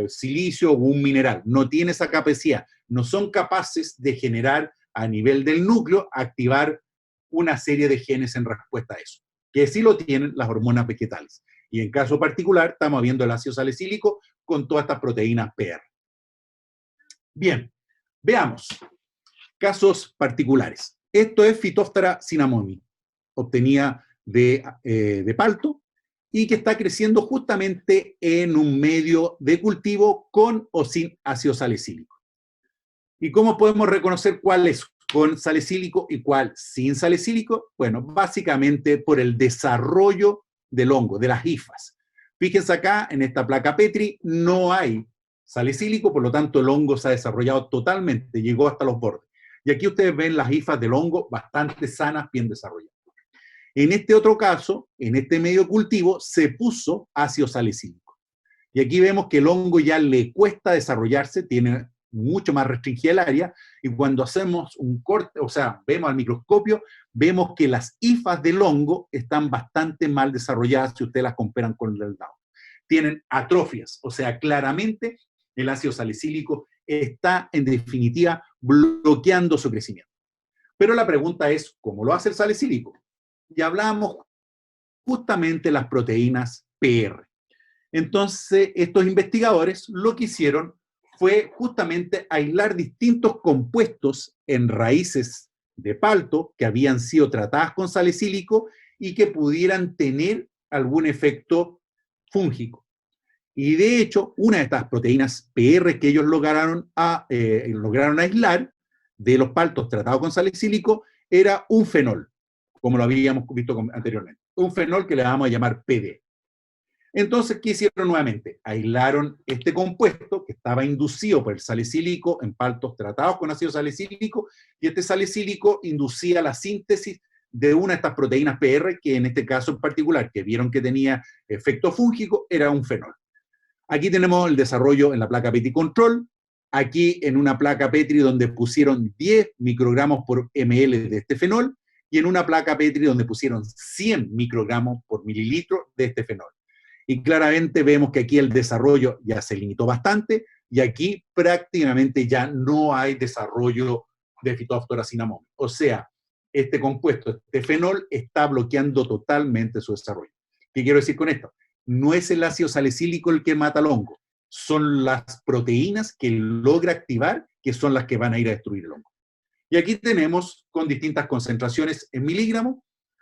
silicio o un mineral. No tiene esa capacidad. No son capaces de generar a nivel del núcleo, activar una serie de genes en respuesta a eso, que sí lo tienen las hormonas vegetales. Y en caso particular, estamos viendo el ácido salicílico con todas estas proteínas PR. Bien, veamos casos particulares. Esto es Phytophthora cinnamomum, obtenida de palto y que está creciendo justamente en un medio de cultivo con o sin ácido salicílico. ¿Y cómo podemos reconocer cuál es con salicílico y cuál sin salicílico? Bueno, básicamente por el desarrollo del hongo, de las hifas. Fíjense acá, en esta placa Petri, no hay salicílico, por lo tanto el hongo se ha desarrollado totalmente, llegó hasta los bordes. Y aquí ustedes ven las hifas del hongo bastante sanas, bien desarrolladas. En este otro caso, en este medio cultivo, se puso ácido salicílico. Y aquí vemos que el hongo ya le cuesta desarrollarse, tiene mucho más restringida el área, y cuando hacemos un corte, o sea, vemos al microscopio, vemos que las hifas del hongo están bastante mal desarrolladas si ustedes las comparan con el del lado. Tienen atrofias, o sea, claramente el ácido salicílico está, en definitiva, bloqueando su crecimiento. Pero la pregunta es, ¿cómo lo hace el salicílico? Y hablamos justamente de las proteínas PR. Entonces, estos investigadores lo que hicieron fue justamente aislar distintos compuestos en raíces de palto que habían sido tratadas con salicílico y que pudieran tener algún efecto fúngico. Y de hecho, una de estas proteínas PR que ellos lograron aislar de los paltos tratados con salicílico era un fenol, como lo habíamos visto anteriormente. Un fenol que le vamos a llamar PD. Entonces, ¿qué hicieron nuevamente? Aislaron este compuesto que estaba inducido por el salicílico en paltos tratados con ácido salicílico, y este salicílico inducía la síntesis de una de estas proteínas PR, que en este caso en particular, que vieron que tenía efecto fúngico, era un fenol. Aquí tenemos el desarrollo en la placa Petri Control, aquí en una placa Petri donde pusieron 10 microgramos por ml de este fenol, y en una placa Petri donde pusieron 100 microgramos por mililitro de este fenol. Y claramente vemos que aquí el desarrollo ya se limitó bastante, y aquí prácticamente ya no hay desarrollo de Phytophthora cinnamomum. O sea, este compuesto, este fenol, está bloqueando totalmente su desarrollo. ¿Qué quiero decir con esto? No es el ácido salicílico el que mata al hongo, son las proteínas que logra activar, que son las que van a ir a destruir el hongo. Y aquí tenemos con distintas concentraciones en miligramos,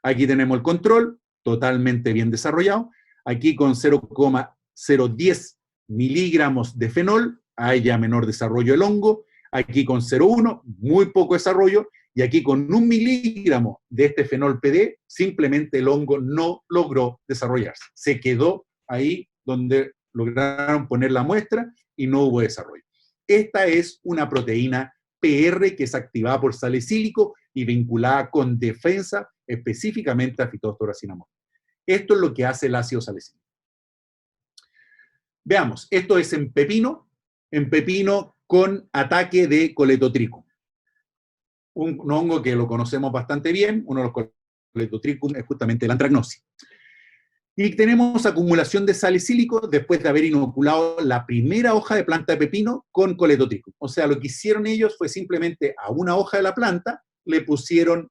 aquí tenemos el control, totalmente bien desarrollado, aquí con 0,010 miligramos de fenol, hay ya menor desarrollo del hongo, aquí con 0,1, muy poco desarrollo, y aquí con 1 miligramo de este fenol PD, simplemente el hongo no logró desarrollarse. Se quedó ahí donde lograron poner la muestra y no hubo desarrollo. Esta es una proteína PR que es activada por salicílico y vinculada con defensa específicamente a Phytophthora cinnamomum. Esto es lo que hace el ácido salicílico. Veamos, esto es en pepino con ataque de Coletotrichum. Un hongo que lo conocemos bastante bien, uno de los Coletotrichum es justamente el Anthragnosis. Y tenemos acumulación de salicílico después de haber inoculado la primera hoja de planta de pepino con Coletotrichum. O sea, lo que hicieron ellos fue simplemente a una hoja de la planta le pusieron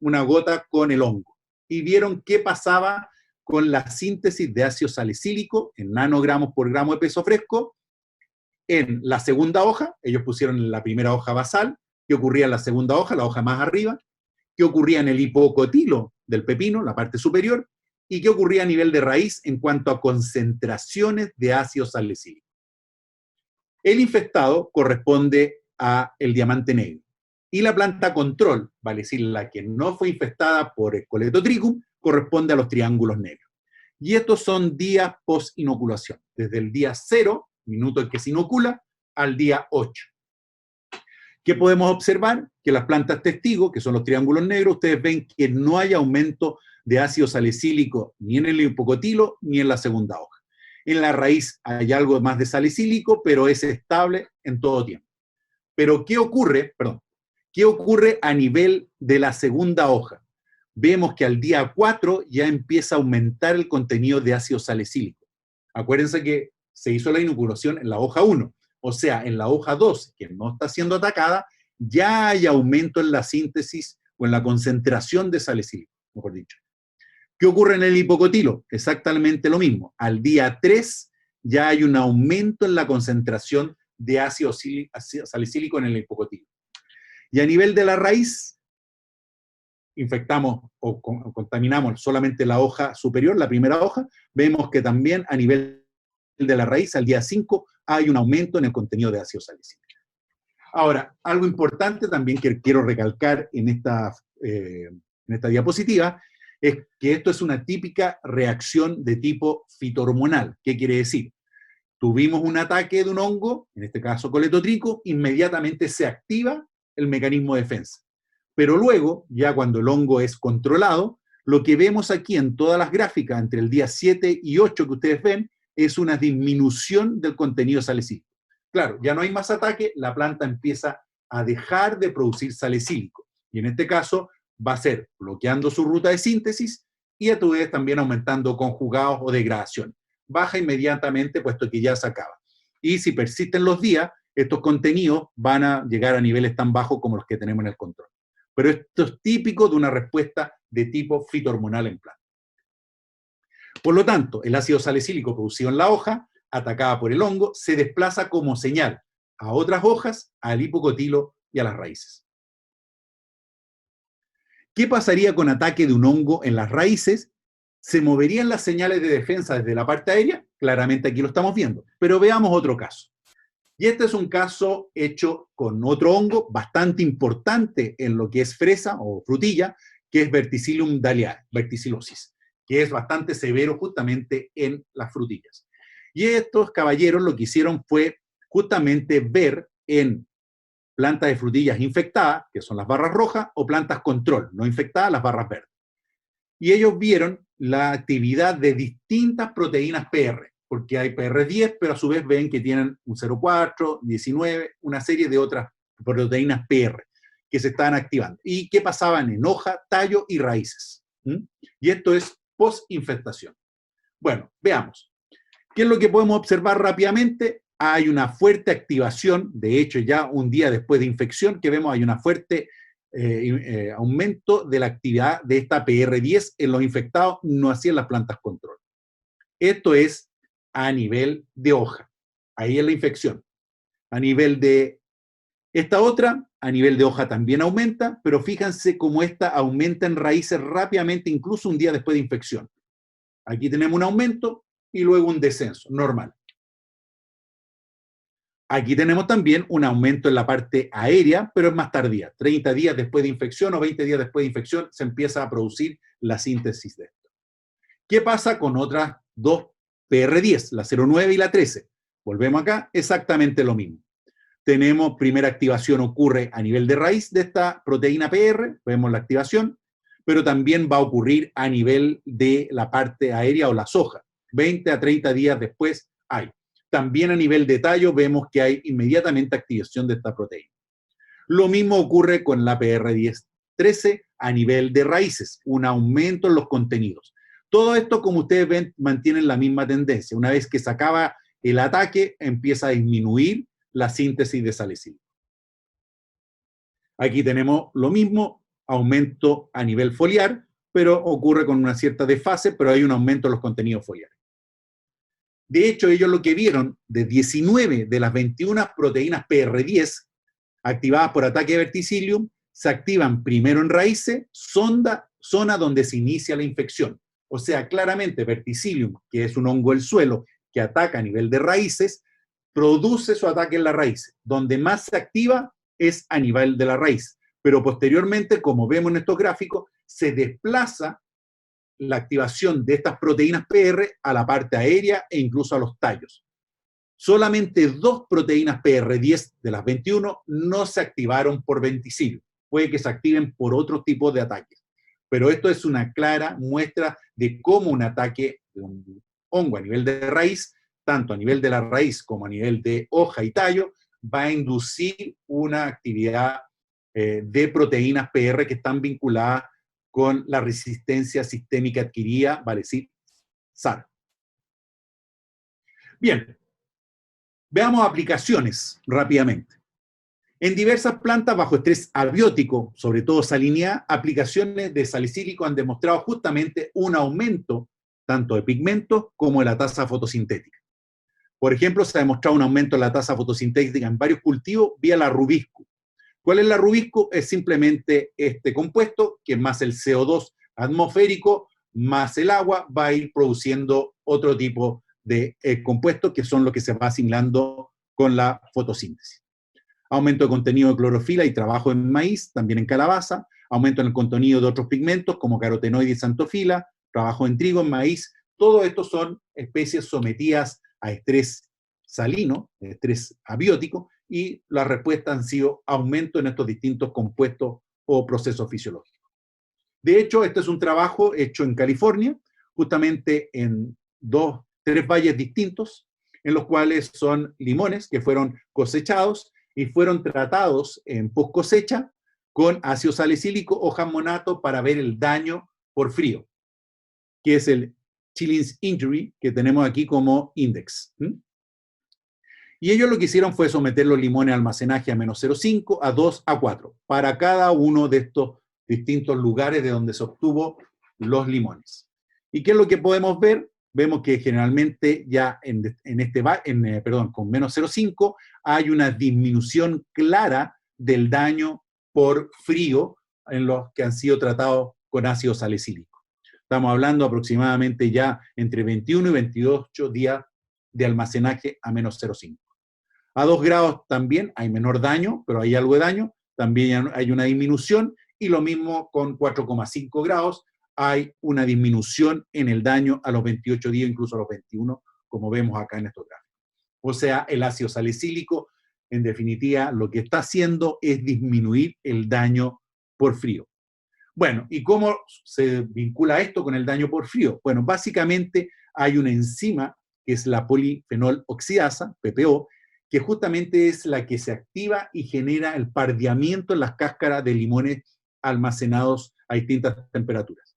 una gota con el hongo y vieron qué pasaba con la síntesis de ácido salicílico en nanogramos por gramo de peso fresco en la segunda hoja. Ellos pusieron en la primera hoja basal, qué ocurría en la segunda hoja, la hoja más arriba, qué ocurría en el hipocotilo del pepino, la parte superior, y qué ocurría a nivel de raíz en cuanto a concentraciones de ácido salicílico. El infectado corresponde a el diamante negro. Y la planta control, vale decir, la que no fue infectada por el Coletotrichum, corresponde a los triángulos negros. Y estos son días post-inoculación, desde el día 0, minuto en que se inocula, al día 8. ¿Qué podemos observar? Que las plantas testigo, que son los triángulos negros, ustedes ven que no hay aumento de ácido salicílico ni en el hipocotilo ni en la segunda hoja. En la raíz hay algo más de salicílico, pero es estable en todo tiempo. Pero ¿qué ocurre? ¿Qué ocurre a nivel de la segunda hoja? Vemos que al día 4 ya empieza a aumentar el contenido de ácido salicílico. Acuérdense que se hizo la inoculación en la hoja 1, o sea, en la hoja 2, que no está siendo atacada, ya hay aumento en la síntesis o en la concentración de salicílico, mejor dicho. ¿Qué ocurre en el hipocotilo? Exactamente lo mismo. Al día 3 ya hay un aumento en la concentración de ácido salicílico en el hipocotilo. Y a nivel de la raíz, infectamos o contaminamos solamente la hoja superior, la primera hoja, vemos que también a nivel de la raíz, al día 5, hay un aumento en el contenido de ácido salicílico. Ahora, algo importante también que quiero recalcar en esta diapositiva, es que esto es una típica reacción de tipo fitohormonal. ¿Qué quiere decir? Tuvimos un ataque de un hongo, en este caso Coletotrichum, inmediatamente se activa el mecanismo de defensa. Pero luego, ya cuando el hongo es controlado, lo que vemos aquí en todas las gráficas, entre el día 7 y 8 que ustedes ven, es una disminución del contenido salicílico. Claro, ya no hay más ataque, la planta empieza a dejar de producir salicílico. Y en este caso, va a ser bloqueando su ruta de síntesis y a tu vez también aumentando conjugados o degradación. Baja inmediatamente puesto que ya se acaba. Y si persisten los días, estos contenidos van a llegar a niveles tan bajos como los que tenemos en el control. Pero esto es típico de una respuesta de tipo fitohormonal en planta. Por lo tanto, el ácido salicílico producido en la hoja, atacada por el hongo, se desplaza como señal a otras hojas, al hipocotilo y a las raíces. ¿Qué pasaría con ataque de un hongo en las raíces? ¿Se moverían las señales de defensa desde la parte aérea? Claramente aquí lo estamos viendo. Pero veamos otro caso. Y este es un caso hecho con otro hongo bastante importante en lo que es fresa o frutilla, que es Verticillium dahliae, verticillosis, que es bastante severo justamente en las frutillas. Y estos caballeros lo que hicieron fue justamente ver en plantas de frutillas infectadas, que son las barras rojas, o plantas control, no infectadas, las barras verdes. Y ellos vieron la actividad de distintas proteínas PR, porque hay PR10, pero a su vez ven que tienen un 0,4, 19, una serie de otras proteínas PR que se estaban activando. ¿Y qué pasaban en hoja, tallo y raíces? Y esto es post-infestación. Bueno, veamos. ¿Qué es lo que podemos observar rápidamente? Hay una fuerte activación, de hecho ya un día después de infección, que vemos hay una fuerte aumento de la actividad de esta PR10 en los infectados, no así en las plantas control. Esto es a nivel de hoja, ahí es la infección. A nivel de esta otra, a nivel de hoja también aumenta, pero fíjense cómo esta aumenta en raíces rápidamente, incluso un día después de infección. Aquí tenemos un aumento y luego un descenso, normal. Aquí tenemos también un aumento en la parte aérea, pero es más tardía. 30 días después de infección o 20 días después de infección se empieza a producir la síntesis de esto. ¿Qué pasa con otras dos PR10, la 09 y la 13? Volvemos acá, exactamente lo mismo. Tenemos, primera activación ocurre a nivel de raíz de esta proteína PR, vemos la activación, pero también va a ocurrir a nivel de la parte aérea o las hojas. 20 a 30 días después hay. También a nivel de tallo vemos que hay inmediatamente activación de esta proteína. Lo mismo ocurre con la PR10-13 a nivel de raíces, un aumento en los contenidos. Todo esto, como ustedes ven, mantiene la misma tendencia. Una vez que se acaba el ataque, empieza a disminuir la síntesis de salicílico. Aquí tenemos lo mismo, aumento a nivel foliar, pero ocurre con una cierta desfase, pero hay un aumento en los contenidos foliares. De hecho, ellos lo que vieron, de 19 de las 21 proteínas PR10 activadas por ataque de Verticillium, se activan primero en raíces, zona donde se inicia la infección. O sea, claramente Verticillium, que es un hongo del suelo que ataca a nivel de raíces, produce su ataque en la raíz. Donde más se activa es a nivel de la raíz. Pero posteriormente, como vemos en estos gráficos, se desplaza la activación de estas proteínas PR a la parte aérea e incluso a los tallos. Solamente 2 proteínas PR10 de las 21 no se activaron por Verticillium. Puede que se activen por otro tipo de ataques. Pero esto es una clara muestra de cómo un ataque de un hongo a nivel de raíz, tanto a nivel de la raíz como a nivel de hoja y tallo, va a inducir una actividad de proteínas PR que están vinculadas con la resistencia sistémica adquirida, vale decir, SAR. Bien, veamos aplicaciones rápidamente. En diversas plantas bajo estrés abiótico, sobre todo salinidad, aplicaciones de salicílico han demostrado justamente un aumento tanto de pigmentos como de la tasa fotosintética. Por ejemplo, se ha demostrado un aumento en la tasa fotosintética en varios cultivos vía la rubisco. ¿Cuál es la rubisco? Es simplemente este compuesto que más el CO2 atmosférico más el agua va a ir produciendo otro tipo de compuestos que son los que se va asimilando con la fotosíntesis. Aumento de contenido de clorofila y trabajo en maíz, también en calabaza, aumento en el contenido de otros pigmentos como carotenoide y xantofila, trabajo en trigo, en maíz. Todo esto son especies sometidas a estrés salino, estrés abiótico, y la respuesta han sido aumento en estos distintos compuestos o procesos fisiológicos. De hecho, este es un trabajo hecho en California, justamente en 3 valles distintos, en los cuales son limones que fueron cosechados y fueron tratados en post cosecha con ácido salicílico o jamonato para ver el daño por frío, que es el Chilling Injury que tenemos aquí como index. Y ellos lo que hicieron fue someter los limones a almacenaje a menos 0,5, a 2, a 4, para cada uno de estos distintos lugares de donde se obtuvo los limones. ¿Y qué es lo que podemos ver? Vemos que generalmente ya con menos 0,5 hay una disminución clara del daño por frío en los que han sido tratados con ácido salicílico. Estamos hablando aproximadamente ya entre 21 y 28 días de almacenaje a menos 0,5. A 2 grados también hay menor daño, pero hay algo de daño, también hay una disminución, y lo mismo con 4,5 grados, hay una disminución en el daño a los 28 días, incluso a los 21, como vemos acá en estos gráficos. O sea, el ácido salicílico, en definitiva, lo que está haciendo es disminuir el daño por frío. Bueno, ¿y cómo se vincula esto con el daño por frío? Bueno, básicamente hay una enzima que es la polifenol oxidasa, PPO, que justamente es la que se activa y genera el pardeamiento en las cáscaras de limones almacenados a distintas temperaturas.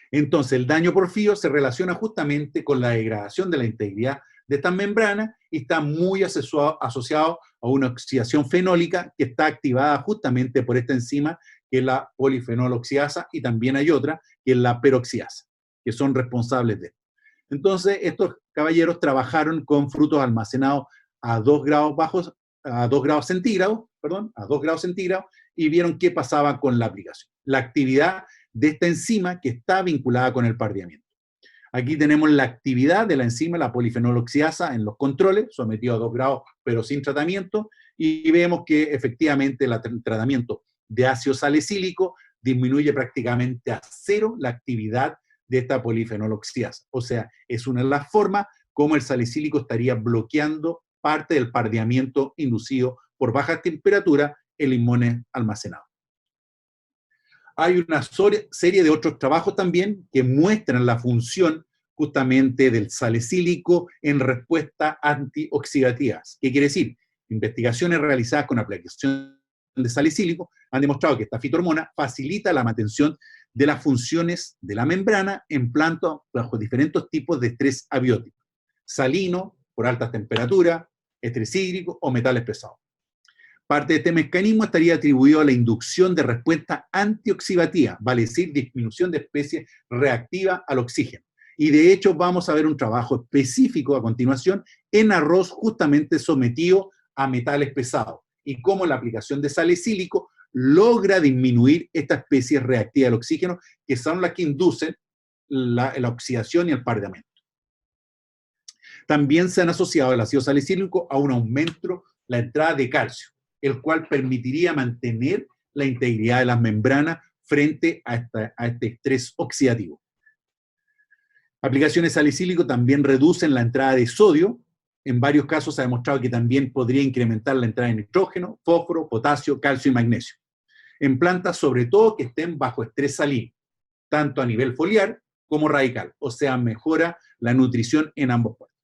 Entonces, el daño por frío se relaciona justamente con la degradación de la integridad de estas membranas y está muy asociado a una oxidación fenólica que está activada justamente por esta enzima, que es la polifenol oxidasa, y también hay otra, que es la peroxidasa, que son responsables de esto. Entonces, estos caballeros trabajaron con frutos almacenados a 2 grados centígrados, y vieron qué pasaba con la aplicación. La actividad de esta enzima que está vinculada con el pardeamiento. Aquí tenemos la actividad de la enzima, la polifenol oxidasa, en los controles, sometido a 2 grados, pero sin tratamiento, y vemos que efectivamente el tratamiento de ácido salicílico disminuye prácticamente a 0 la actividad de esta polifenol oxidasa. O sea, es una de las formas como el salicílico estaría bloqueando parte del pardeamiento inducido por baja temperatura en limones almacenados. Hay una serie de otros trabajos también que muestran la función justamente del salicílico en respuesta antioxidativas. ¿Qué quiere decir? Investigaciones realizadas con aplicación de salicílico han demostrado que esta fitohormona facilita la mantención de las funciones de la membrana en plantas bajo diferentes tipos de estrés abiótico: salino, por altas temperaturas, estrés hídrico o metales pesados. Parte de este mecanismo estaría atribuido a la inducción de respuesta antioxidativa, vale decir, disminución de especies reactiva al oxígeno. Y de hecho vamos a ver un trabajo específico a continuación en arroz justamente sometido a metales pesados, y cómo la aplicación de salicílico logra disminuir esta especie reactiva al oxígeno, que son las que inducen la oxidación y el pardeamiento. También se han asociado el ácido salicílico a un aumento de la entrada de calcio, el cual permitiría mantener la integridad de las membranas frente a este estrés oxidativo. Aplicaciones salicílico también reducen la entrada de sodio. En varios casos se ha demostrado que también podría incrementar la entrada de nitrógeno, fósforo, potasio, calcio y magnesio. En plantas, sobre todo, que estén bajo estrés salino, tanto a nivel foliar como radical, o sea, mejora la nutrición en ambos partes.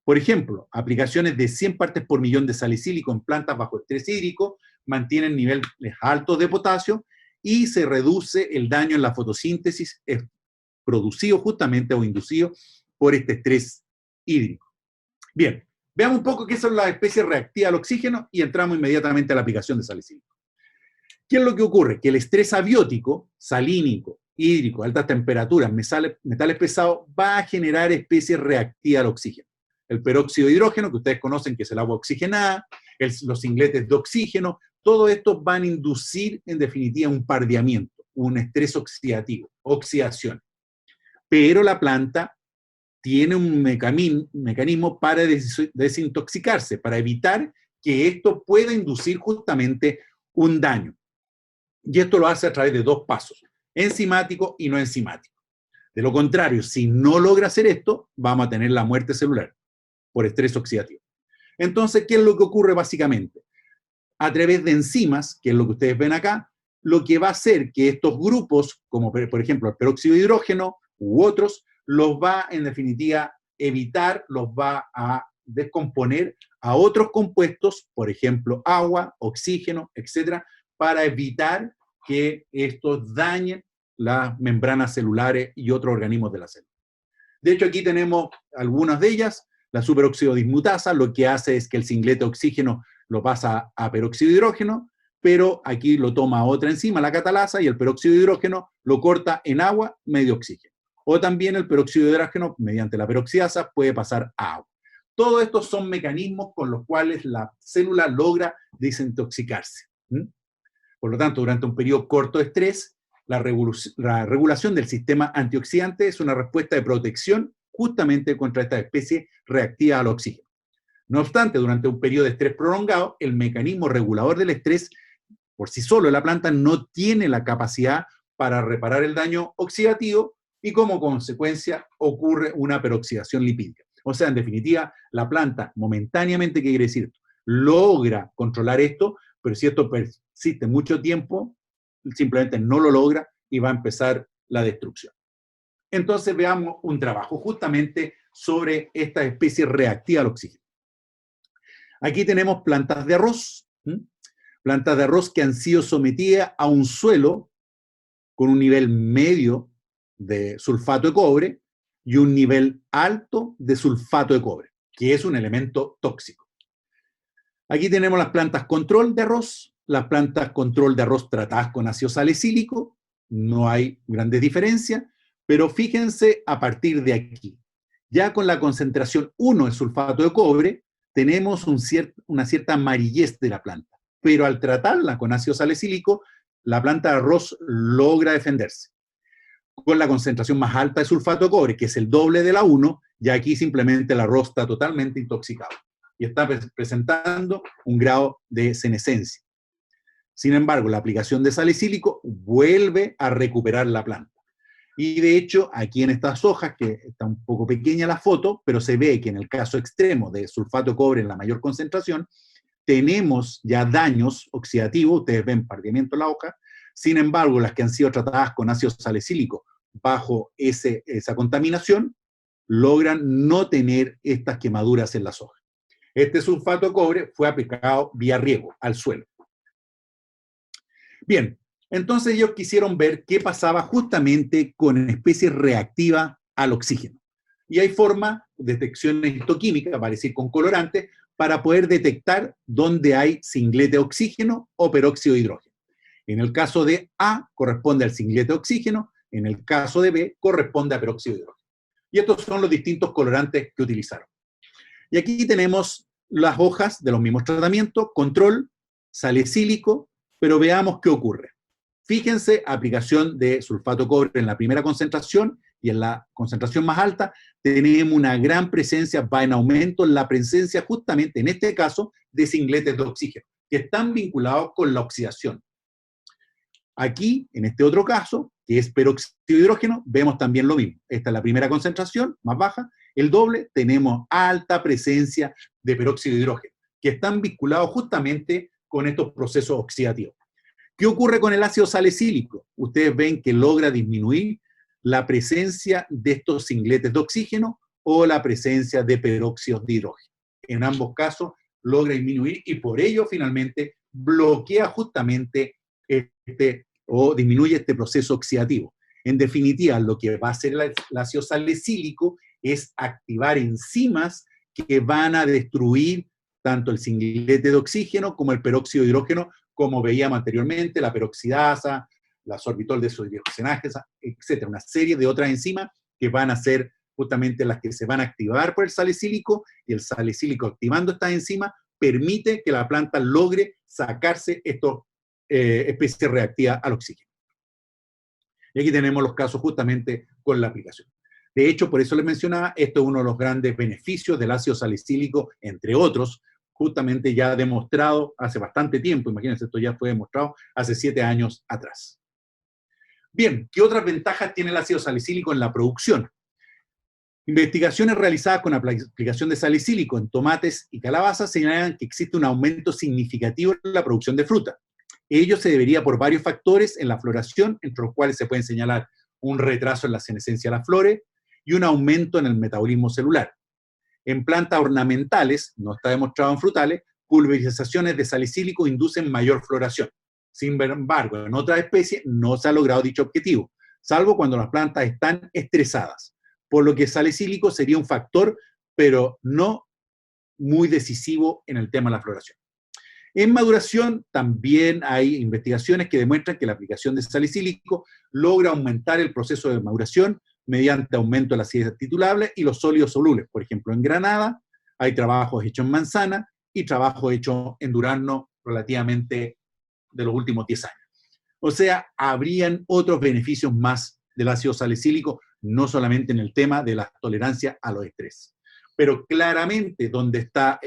Por ejemplo, aplicaciones de 100 partes por millón de salicílico en plantas bajo estrés hídrico mantienen niveles altos de potasio y se reduce el daño en la fotosíntesis producido justamente o inducido por este estrés hídrico. Bien, veamos un poco qué son las especies reactivas al oxígeno y entramos inmediatamente a la aplicación de salicílico. ¿Qué es lo que ocurre? Que el estrés abiótico, salínico, hídrico, altas temperaturas, metales pesados, va a generar especies reactivas al oxígeno. El peróxido de hidrógeno, que ustedes conocen que es el agua oxigenada, los singletes de oxígeno, todo esto van a inducir en definitiva un pardeamiento, un estrés oxidativo, oxidación. Pero la planta tiene un mecanismo para desintoxicarse, para evitar que esto pueda inducir justamente un daño. Y esto lo hace a través de dos pasos, enzimático y no enzimático. De lo contrario, si no logra hacer esto, vamos a tener la muerte celular por estrés oxidativo. Entonces, ¿qué es lo que ocurre básicamente? A través de enzimas, que es lo que ustedes ven acá, lo que va a hacer que estos grupos, como por ejemplo el peróxido de hidrógeno u otros, los va en definitiva evitar, los va a descomponer a otros compuestos, por ejemplo agua, oxígeno, etcétera, para evitar que estos dañen las membranas celulares y otros organismos de la célula. De hecho, aquí tenemos algunas de ellas. La superóxido dismutasa lo que hace es que el singlete de oxígeno lo pasa a peróxido de hidrógeno, pero aquí lo toma otra enzima, la catalasa, y el peróxido de hidrógeno lo corta en agua, medio oxígeno. O también el peróxido de hidrógeno, mediante la peroxidasa, puede pasar a agua. Todos estos son mecanismos con los cuales la célula logra desintoxicarse. Por lo tanto, durante un periodo corto de estrés, la regulación del sistema antioxidante es una respuesta de protección justamente contra esta especie reactiva al oxígeno. No obstante, durante un periodo de estrés prolongado, el mecanismo regulador del estrés, por sí solo, la planta no tiene la capacidad para reparar el daño oxidativo y como consecuencia ocurre una peroxidación lipídica. O sea, en definitiva, la planta momentáneamente, ¿qué quiere decir? Logra controlar esto, pero si esto persiste mucho tiempo, simplemente no lo logra y va a empezar la destrucción. Entonces veamos un trabajo justamente sobre esta especie reactiva al oxígeno. Aquí tenemos plantas de arroz, plantas de arroz que han sido sometidas a un suelo con un nivel medio de sulfato de cobre y un nivel alto de sulfato de cobre, que es un elemento tóxico. Aquí tenemos las plantas control de arroz, las plantas control de arroz tratadas con ácido salicílico, no hay grandes diferencias, pero fíjense a partir de aquí. Ya con la concentración 1 de sulfato de cobre, tenemos una cierta amarillez de la planta, pero al tratarla con ácido salicílico, la planta de arroz logra defenderse. Con la concentración más alta de sulfato de cobre, que es el doble de la 1, ya aquí simplemente el arroz está totalmente intoxicado y está presentando un grado de senescencia. Sin embargo, la aplicación de salicílico vuelve a recuperar la planta. Y de hecho, aquí en estas hojas, que está un poco pequeña la foto, pero se ve que en el caso extremo de sulfato de cobre en la mayor concentración, tenemos ya daños oxidativos, ustedes ven pardeamiento en la hoja. Sin embargo, las que han sido tratadas con ácido salicílico bajo esa contaminación, logran no tener estas quemaduras en las hojas. Este sulfato de cobre fue aplicado vía riego al suelo. Bien, entonces ellos quisieron ver qué pasaba justamente con especies reactivas al oxígeno. Y hay formas, detecciones histoquímicas, para decir con colorantes, para poder detectar dónde hay singlete de oxígeno o peróxido de hidrógeno. En el caso de A corresponde al singlete de oxígeno, en el caso de B corresponde a peróxido de hidrógeno. Y estos son los distintos colorantes que utilizaron. Y aquí tenemos las hojas de los mismos tratamientos, control, salicílico, pero veamos qué ocurre. Fíjense, aplicación de sulfato de cobre en la primera concentración y en la concentración más alta tenemos una gran presencia, va en aumento la presencia justamente en este caso de singletes de oxígeno, que están vinculados con la oxidación. Aquí, en este otro caso, que es peróxido de hidrógeno, vemos también lo mismo. Esta es la primera concentración, más baja. El doble, tenemos alta presencia de peróxido de hidrógeno, que están vinculados justamente con estos procesos oxidativos. ¿Qué ocurre con el ácido salicílico? Ustedes ven que logra disminuir la presencia de estos singletes de oxígeno o la presencia de peróxidos de hidrógeno. En ambos casos logra disminuir y por ello finalmente bloquea justamente o disminuye este proceso oxidativo. En definitiva, lo que va a hacer el ácido salicílico es activar enzimas que van a destruir tanto el singlete de oxígeno como el peróxido de hidrógeno, como veíamos anteriormente, la peroxidasa, la sorbitol desohidrogenasa, etcétera, una serie de otras enzimas que van a ser justamente las que se van a activar por el salicílico, y el salicílico activando estas enzimas permite que la planta logre sacarse estas especies reactivas al oxígeno. Y aquí tenemos los casos justamente con la aplicación. De hecho, por eso les mencionaba, esto es uno de los grandes beneficios del ácido salicílico, entre otros, justamente ya demostrado hace bastante tiempo, imagínense, esto ya fue demostrado hace 7 años atrás. Bien, ¿qué otras ventajas tiene el ácido salicílico en la producción? Investigaciones realizadas con aplicación de salicílico en tomates y calabazas señalan que existe un aumento significativo en la producción de fruta. Ello se debería por varios factores en la floración, entre los cuales se pueden señalar un retraso en la senescencia de las flores y un aumento en el metabolismo celular. En plantas ornamentales, no está demostrado en frutales, pulverizaciones de salicílico inducen mayor floración. Sin embargo, en otras especies no se ha logrado dicho objetivo, salvo cuando las plantas están estresadas, por lo que el salicílico sería un factor, pero no muy decisivo en el tema de la floración. En maduración también hay investigaciones que demuestran que la aplicación de salicílico logra aumentar el proceso de maduración mediante aumento de la acidez titulable y los sólidos solubles. Por ejemplo, en granada hay trabajos hechos en manzana y trabajos hechos en durazno relativamente de los últimos 10 años. O sea, habrían otros beneficios más del ácido salicílico, no solamente en el tema de la tolerancia a los estrés. Pero claramente donde está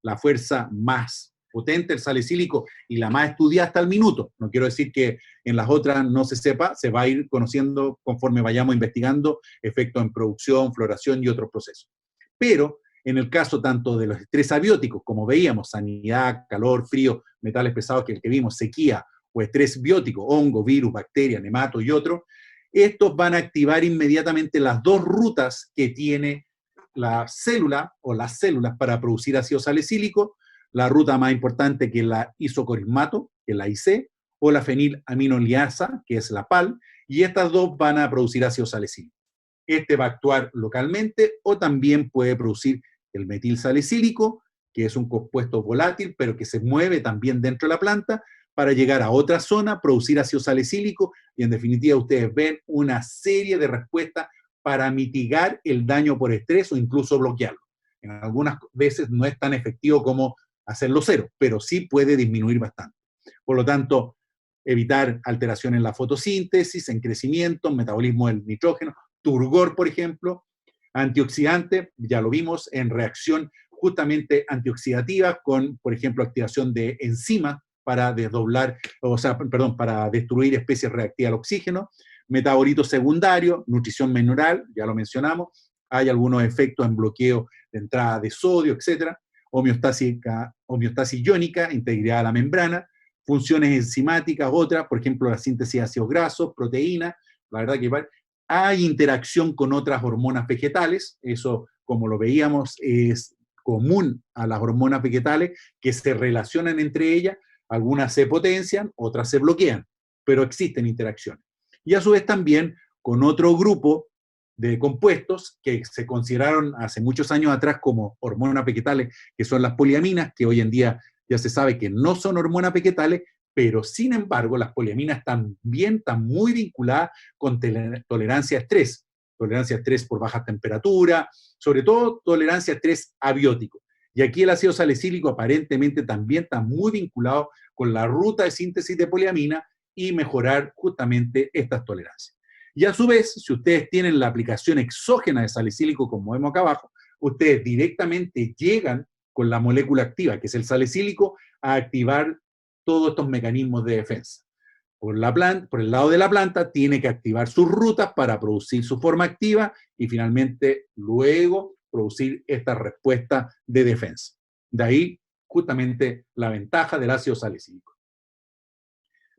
la fuerza más potente, el salicílico, y la más estudiada hasta el minuto. No quiero decir que en las otras no se sepa, se va a ir conociendo conforme vayamos investigando efectos en producción, floración y otros procesos. Pero en el caso tanto de los estrés abióticos, como veíamos, sanidad, calor, frío, metales pesados, que el que vimos, sequía, o estrés biótico, hongo, virus, bacteria, nemato y otros, estos van a activar inmediatamente las dos rutas que tiene la célula o las células para producir ácido salicílico, la ruta más importante que es la isocorismato, que es la IC, o la fenilaminoliasa, que es la PAL, y estas dos van a producir ácido salicílico. Este va a actuar localmente o también puede producir el metilsalicílico, que es un compuesto volátil, pero que se mueve también dentro de la planta para llegar a otra zona, producir ácido salicílico, y en definitiva ustedes ven una serie de respuestas para mitigar el daño por estrés o incluso bloquearlo. En algunas veces no es tan efectivo como hacerlo cero, pero sí puede disminuir bastante. Por lo tanto, evitar alteraciones en la fotosíntesis, en crecimiento, metabolismo del nitrógeno, turgor, por ejemplo, antioxidante, ya lo vimos, en reacción justamente antioxidativa con, por ejemplo, activación de enzimas para desdoblar, para destruir especies reactivas al oxígeno, metabolitos secundarios, nutrición mineral, ya lo mencionamos, hay algunos efectos en bloqueo de entrada de sodio, etcétera, homeostasis iónica, integridad de la membrana, funciones enzimáticas, otras, por ejemplo, la síntesis de ácidos grasos, proteínas, la verdad que hay interacción con otras hormonas vegetales, eso, como lo veíamos, es común a las hormonas vegetales que se relacionan entre ellas, algunas se potencian, otras se bloquean, pero existen interacciones. Y a su vez también con otro grupo de compuestos que se consideraron hace muchos años atrás como hormonas vegetales, que son las poliaminas, que hoy en día ya se sabe que no son hormonas vegetales, pero sin embargo las poliaminas también están muy vinculadas con tolerancia a estrés por baja temperatura, sobre todo tolerancia a estrés abiótico. Y aquí el ácido salicílico aparentemente también está muy vinculado con la ruta de síntesis de poliamina y mejorar justamente estas tolerancias. Y a su vez, si ustedes tienen la aplicación exógena de salicílico, como vemos acá abajo, ustedes directamente llegan con la molécula activa, que es el salicílico, a activar todos estos mecanismos de defensa. Por el lado de la planta, tiene que activar sus rutas para producir su forma activa y finalmente, luego, producir esta respuesta de defensa. De ahí, justamente, la ventaja del ácido salicílico.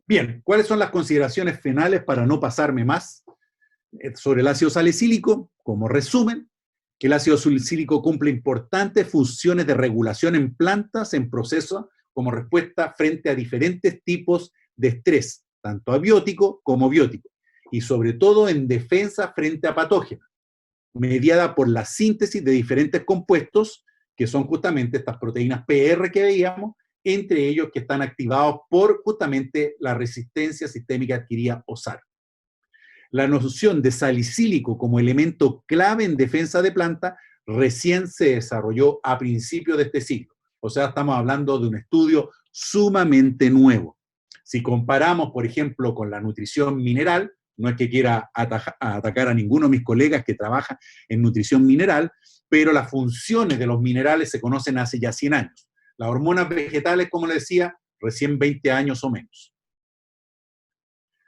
Bien, ¿cuáles son las consideraciones finales para no pasarme más sobre el ácido salicílico? Como resumen, que el ácido salicílico cumple importantes funciones de regulación en plantas en procesos como respuesta frente a diferentes tipos de estrés, tanto abiótico como biótico, y sobre todo en defensa frente a patógenos, mediada por la síntesis de diferentes compuestos, que son justamente estas proteínas PR que veíamos, entre ellos que están activados por justamente la resistencia sistémica adquirida o SAR. La noción de salicílico como elemento clave en defensa de planta recién se desarrolló a principios de este siglo. O sea, estamos hablando de un estudio sumamente nuevo. Si comparamos, por ejemplo, con la nutrición mineral, no es que quiera atacar a ninguno de mis colegas que trabajan en nutrición mineral, pero las funciones de los minerales se conocen hace ya 100 años. Las hormonas vegetales, como les decía, recién 20 años o menos.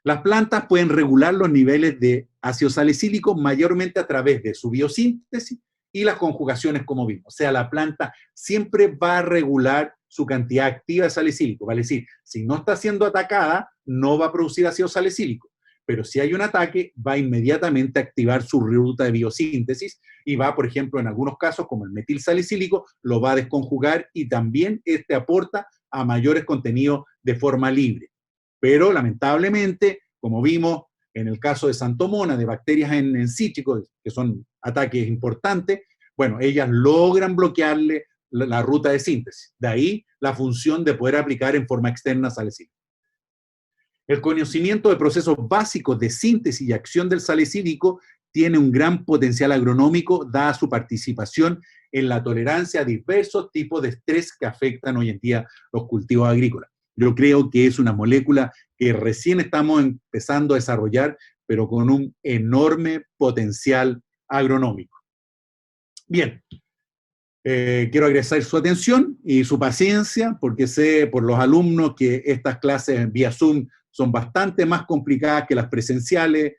Las plantas pueden regular los niveles de ácido salicílico mayormente a través de su biosíntesis y las conjugaciones, como vimos. O sea, la planta siempre va a regular su cantidad activa de salicílico. Vale decir, si no está siendo atacada, no va a producir ácido salicílico. Pero si hay un ataque, va inmediatamente a activar su ruta de biosíntesis y va, por ejemplo, en algunos casos, como el metil salicílico, lo va a desconjugar y también aporta a mayores contenidos de forma libre. Pero, lamentablemente, como vimos en el caso de Santomona, de bacterias en cítricos, que son ataques importantes, bueno, ellas logran bloquearle la ruta de síntesis. De ahí la función de poder aplicar en forma externa salicílico. El conocimiento de procesos básicos de síntesis y acción del salicílico tiene un gran potencial agronómico, dada su participación en la tolerancia a diversos tipos de estrés que afectan hoy en día los cultivos agrícolas. Yo creo que es una molécula que recién estamos empezando a desarrollar, pero con un enorme potencial agronómico. Bien, quiero agradecer su atención y su paciencia, porque sé por los alumnos que estas clases vía Zoom son bastante más complicadas que las presenciales,